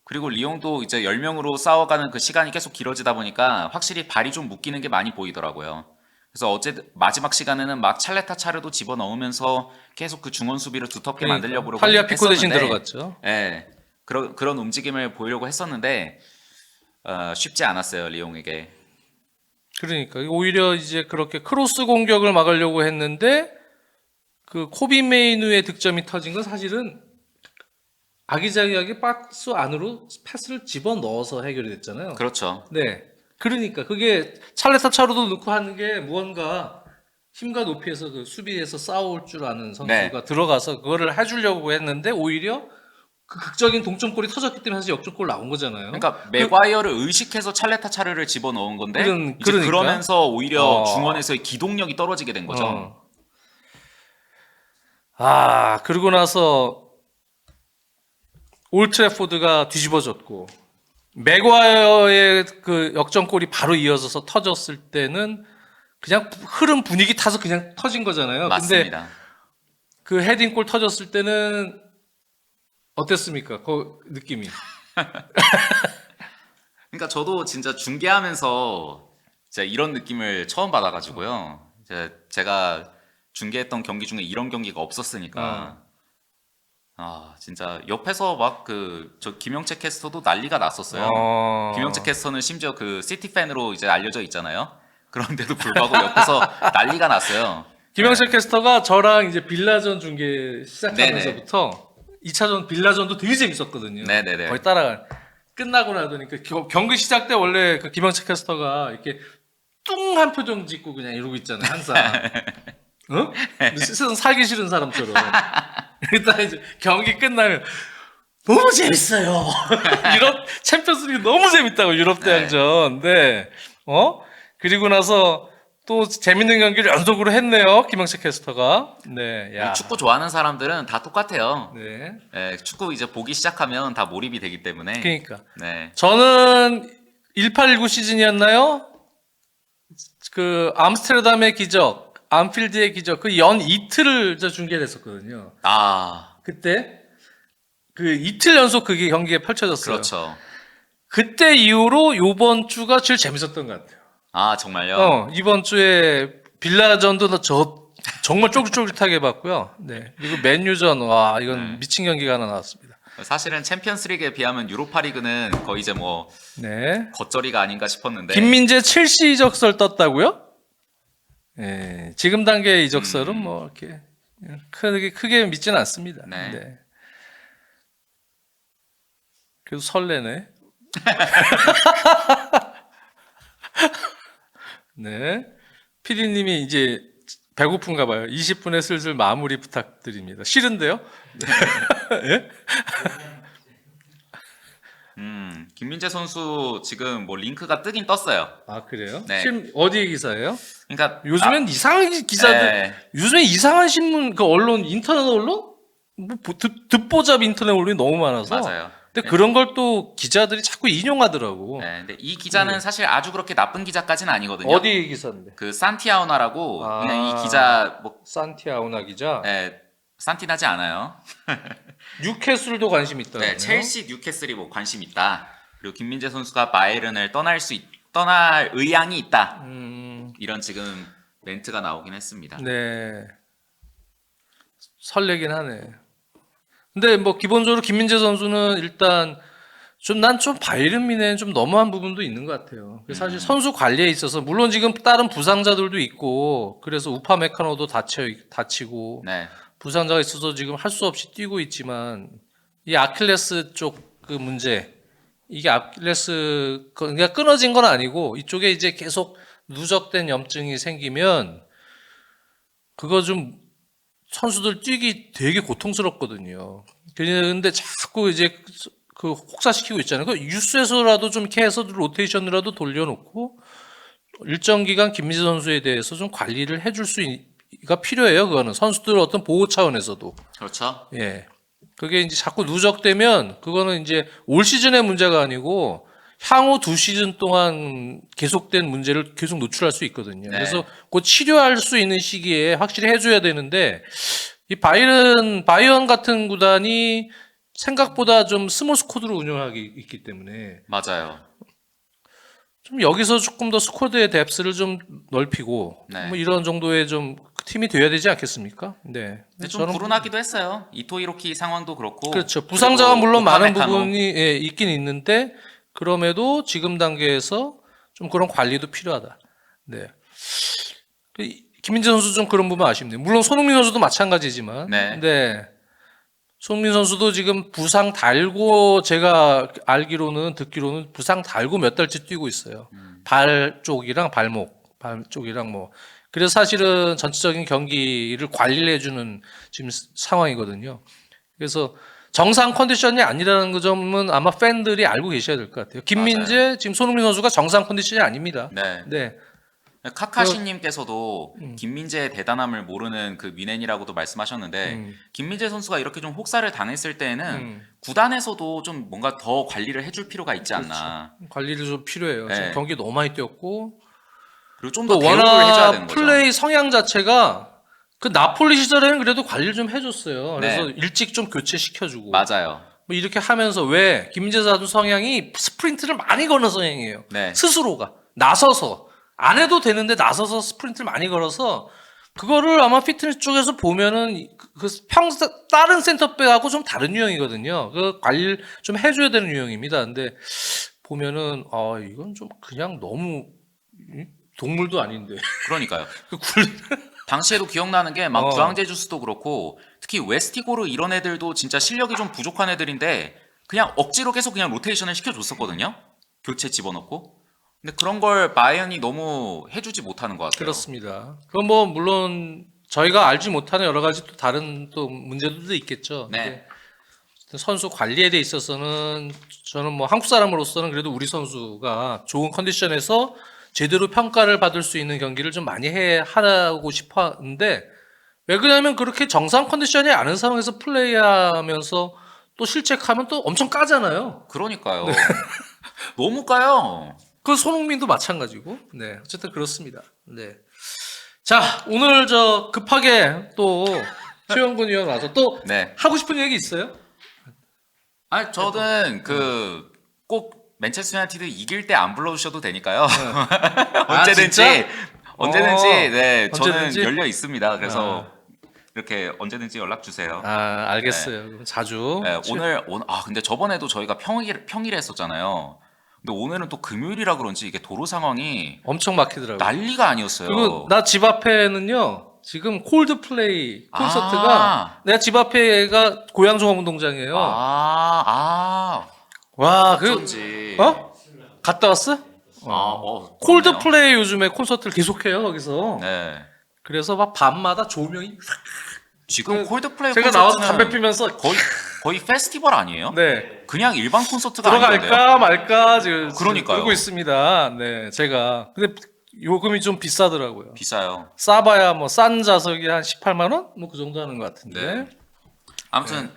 그리고 리옹도 이제 10명으로 싸워가는 그 시간이 계속 길어지다 보니까 확실히 발이 좀 묶이는 게 많이 보이더라고요. 그래서 어쨌든 마지막 시간에는 막 찰레타 차르도 집어넣으면서 계속 그 중원 수비를 두텁게 만들려고 탈리아 피코 대신 했었는데, 들어갔죠. 예, 그런 움직임을 보이려고 했었는데 쉽지 않았어요 리옹에게. 그러니까 오히려 이제 그렇게 크로스 공격을 막으려고 했는데 그 코비 메이누의 득점이 터진 건 사실은 아기자기하게 박스 안으로 패스를 집어 넣어서 해결이 됐잖아요. 그렇죠. 네. 그러니까 그게 찰레타 차로도 넣고 하는 게 무언가 힘과 높이에서 그 수비에서 싸울 줄 아는 선수가 네. 들어가서 그거를 해주려고 했는데 오히려 그 극적인 동점골이 터졌기 때문에 사실 역전골 나온 거잖아요. 그러니까 맥과이어를 의식해서 찰레타 차르를 집어넣은 건데 이제 그러니까. 그러면서 오히려 중원에서의 기동력이 떨어지게 된 거죠. 그러고 나서 올트래포드가 뒤집어졌고 맥과이어의 그 역전골이 바로 이어져서 터졌을 때는 그냥 흐름 분위기 타서 그냥 터진 거잖아요. 맞습니다. 근데 그 헤딩골 터졌을 때는 어땠습니까? 그 느낌이. 그러니까 저도 진짜 중계하면서 진짜 이런 느낌을 처음 받아가지고요. 제가 중계했던 경기 중에 이런 경기가 없었으니까. 진짜 옆에서 막 저 김영채 캐스터도 난리가 났었어요. 김영채 캐스터는 심지어 그 시티 팬으로 이제 알려져 있잖아요. 그런데도 불구하고 옆에서 난리가 났어요. 김영철 캐스터가 저랑 이제 빌라전 중계 시작하면서부터 2차전 빌라전도 되게 재밌었거든요. 네네네. 거의 따라가 끝나고 나더니 그 경기 시작 때 원래 그 김영철 캐스터가 이렇게 뚱한 표정 짓고 그냥 이러고 있잖아요. 항상. 어? 세상 살기 싫은 사람처럼. 일단 이제 경기 끝나면 너무 재밌어요. 유럽 챔피언스리그 너무 재밌다고 유럽 대항전. 네. 그리고 나서 또 재밌는 경기를 연속으로 했네요. 김영식 캐스터가. 네. 야. 축구 좋아하는 사람들은 다 똑같아요. 네. 네, 축구 이제 보기 시작하면 다 몰입이 되기 때문에. 그러니까. 네. 저는 1819 시즌이었나요? 그 암스테르담의 기적, 안필드의 기적, 그 연 이틀을 저 중계를 했었거든요. 그때 그 이틀 연속 그게 경기가 펼쳐졌어요. 그렇죠. 그때 이후로 요번 주가 제일 재밌었던 것 같아요. 정말요? 이번 주에 빌라전도 정말 쫄깃쫄깃하게 봤고요. 네. 그리고 맨유전, 이건 미친 경기가 하나 나왔습니다. 사실은 챔피언스리그에 비하면 유로파리그는 거의 이제 뭐 겉절이가 아닌가 싶었는데. 김민재 첼시 이적설 떴다고요? 네. 지금 단계 이적설은 뭐 이렇게 크게 믿지는 않습니다. 네. 그래도 설레네. 네. 피디님이 이제 배고픈가 봐요. 20분에 슬슬 마무리 부탁드립니다. 싫은데요? 네? 김민재 선수 지금 뭐 링크가 뜨긴 떴어요. 그래요? 네. 지금 어디 기사예요? 그러니까 요즘엔 이상한 기사들, 요즘에 이상한 신문, 그 언론, 인터넷 언론? 뭐 듣보잡 인터넷 언론이 너무 많아서. 맞아요. 근데 그런 걸 또 기자들이 자꾸 인용하더라고. 네, 근데 이 기자는 사실 아주 그렇게 나쁜 기자까지는 아니거든요. 어디 기사인데? 그 산티아우나라고 그냥 이 기자 뭐 산티아우나 기자. 네, 산티나지 않아요. 뉴캐슬도 관심 있다. 네, 첼시, 뉴캐슬이 뭐 관심 있다. 그리고 김민재 선수가 바이에른을 떠날 의향이 있다. 이런 지금 멘트가 나오긴 했습니다. 네. 설레긴 하네. 근데 뭐 기본적으로 김민재 선수는 일단 난 좀 바이에른 뮌헨 좀 너무한 부분도 있는 것 같아요. 사실 선수 관리에 있어서 물론 지금 다른 부상자들도 있고 그래서 우파 메카노도 다치고 네. 부상자가 있어서 지금 할 수 없이 뛰고 있지만 이 아킬레스 쪽 그 문제 이게 아킬레스 그러니까 끊어진 건 아니고 이쪽에 이제 계속 누적된 염증이 생기면 그거 좀 선수들 뛰기 되게 고통스럽거든요. 근데 자꾸 이제 그 혹사시키고 있잖아요. 그 유스에서라도 좀 이렇게 해서 로테이션이라도 돌려놓고 일정 기간 김민재 선수에 대해서 좀 관리를 해줄 수가 필요해요. 그거는 선수들 어떤 보호 차원에서도. 그렇죠. 예. 그게 이제 자꾸 누적되면 그거는 이제 올 시즌의 문제가 아니고 향후 2시즌 동안 계속된 문제를 계속 노출할 수 있거든요. 네. 그래서 그 치료할 수 있는 시기에 확실히 해줘야 되는데 이 바이언 같은 구단이 생각보다 좀 스몰 스쿼드로 운영하기 있기 때문에 맞아요. 좀 여기서 조금 더 스쿼드의 뎁스를 좀 넓히고 네. 뭐 이런 정도의 좀 팀이 돼야 되지 않겠습니까? 네. 근데 좀 불운하기도 했어요. 이토 히로키 상황도 그렇고. 그렇죠. 부상자가 물론 많은 오카메타노. 부분이 있긴 있는데 그럼에도 지금 단계에서 좀 그런 관리도 필요하다. 네. 김민재 선수 좀 그런 부분 아쉽네요. 물론 손흥민 선수도 마찬가지지만. 네. 손흥민 선수도 지금 부상 달고 제가 듣기로는 부상 달고 몇 달째 뛰고 있어요. 발 쪽이랑 발 쪽이랑 뭐. 그래서 사실은 전체적인 경기를 관리를 해주는 지금 상황이거든요. 그래서 정상 컨디션이 아니라는 그 점은 아마 팬들이 알고 계셔야 될 것 같아요. 김민재, 지금 손흥민 선수가 정상 컨디션이 아닙니다. 네. 네. 카카시님께서도 김민재의 대단함을 모르는 그 미넨이라고도 말씀하셨는데 김민재 선수가 이렇게 좀 혹사를 당했을 때에는 구단에서도 좀 뭔가 더 관리를 해줄 필요가 있지 않나. 관리를 좀 필요해요. 네. 지금 경기 너무 많이 뛰었고 그리고 좀 더 또 대우를 해줘야 워낙 되는 거죠. 플레이 성향 자체가 그 나폴리 시절에는 그래도 관리를 좀 해줬어요. 그래서 네. 일찍 좀 교체시켜주고 맞아요. 뭐 이렇게 하면서 왜 김민재 선수 성향이 스프린트를 많이 거는 성향이에요. 네. 스스로가 나서서 안 해도 되는데 나서서 스프린트를 많이 걸어서 그거를 아마 피트니스 쪽에서 보면은 다른 센터백하고 좀 다른 유형이거든요. 그 관리를 좀 해줘야 되는 유형입니다. 근데 보면은 이건 좀 그냥 너무 동물도 아닌데 그러니까요. 그 굴 당시에도 기억나는 게 막 어. 구앙제주스도 그렇고 특히 웨스티고르 이런 애들도 진짜 실력이 좀 부족한 애들인데 그냥 억지로 계속 그냥 로테이션을 시켜줬었거든요. 교체 집어넣고. 근데 그런 걸 바이언이 너무 해주지 못하는 것 같아요. 그렇습니다. 그건 뭐 물론 저희가 알지 못하는 여러 가지 또 다른 또 문제들도 있겠죠. 네. 근데 선수 관리에 대 있어서는 저는 뭐 한국 사람으로서는 그래도 우리 선수가 좋은 컨디션에서 제대로 평가를 받을 수 있는 경기를 좀 많이 하고 싶어 하는데 왜 그러냐면 그렇게 정상 컨디션이 아닌 상황에서 플레이하면서 또 실책하면 또 엄청 까잖아요. 그러니까요. 너무 까요. 그 손흥민도 마찬가지고. 네. 어쨌든 그렇습니다. 네. 자, 오늘 급하게 또 최영근 위원 와서 또 네. 하고 싶은 얘기 있어요? 아니 저는 꼭 맨체스터 유나이티드 이길 때 안 불러주셔도 되니까요. 언제든지 진짜? 언제든지 네 저는 언제든지? 열려 있습니다. 그래서 이렇게 언제든지 연락 주세요. 알겠어요. 그럼 자주. 네, 오늘 근데 저번에도 저희가 평일에 했었잖아요. 근데 오늘은 또 금요일이라 그런지 이게 도로 상황이 엄청 막히더라고요. 난리가 아니었어요. 그리고 나 집 앞에는요. 지금 콜드플레이 콘서트가 내가 집 앞에가 고양종합운동장이에요. 와, 어쩐지. 갔다 왔어? 콜드플레이 요즘에 콘서트를 계속해요 거기서. 네. 그래서 막 밤마다 조명이 지금 콜드플레이 제가 나와서 담배 피면서 거의 페스티벌 아니에요? 네 그냥 일반 콘서트가 아닌데요. 들어갈까 말까 지금 그러니까요. 그러고 있습니다. 네, 제가 근데 요금이 좀 비싸더라고요. 비싸요. 싸봐야 뭐 싼 좌석이 한 18만 원? 뭐 그 정도 하는 것 같은데. 네. 아무튼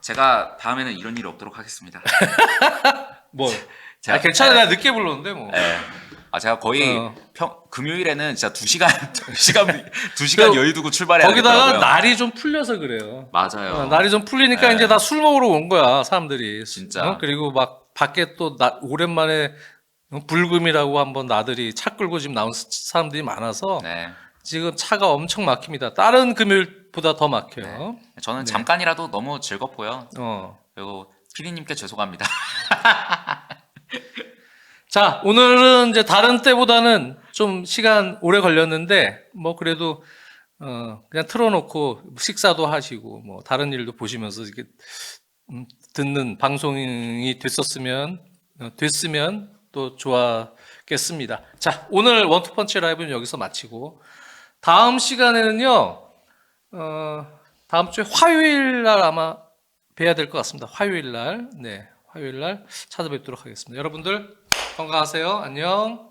제가 다음에는 이런 일이 없도록 하겠습니다. 뭐 제가 괜찮아. 내가 늦게 불렀는데 뭐. 네. 제가 거의 금요일에는 진짜 2시간 그 여유 두고 출발해야 거기다가 되더라고요. 날이 좀 풀려서 그래요. 맞아요. 날이 좀 풀리니까 네. 이제 다 술 먹으러 온 거야 사람들이. 진짜. 그리고 막 밖에 또 오랜만에 불금이라고 한번 나들이 차 끌고 지금 나온 사람들이 많아서 네. 지금 차가 엄청 막힙니다. 다른 금요일보다 더 막혀요. 저는 잠깐이라도 너무 즐겁고요. 어. 그리고 피디님께 죄송합니다. 자, 오늘은 이제 다른 때보다는 좀 시간 오래 걸렸는데 뭐 그래도 그냥 틀어놓고 식사도 하시고 뭐 다른 일도 보시면서 이렇게 듣는 방송이 됐었으면 됐으면 또 좋았겠습니다. 자, 오늘 원투펀치 라이브는 여기서 마치고 다음 시간에는요. 다음 주에 화요일 날 아마 뵈야 될 것 같습니다. 화요일 날. 네. 화요일 날 찾아뵙도록 하겠습니다. 여러분들 건강하세요. 안녕.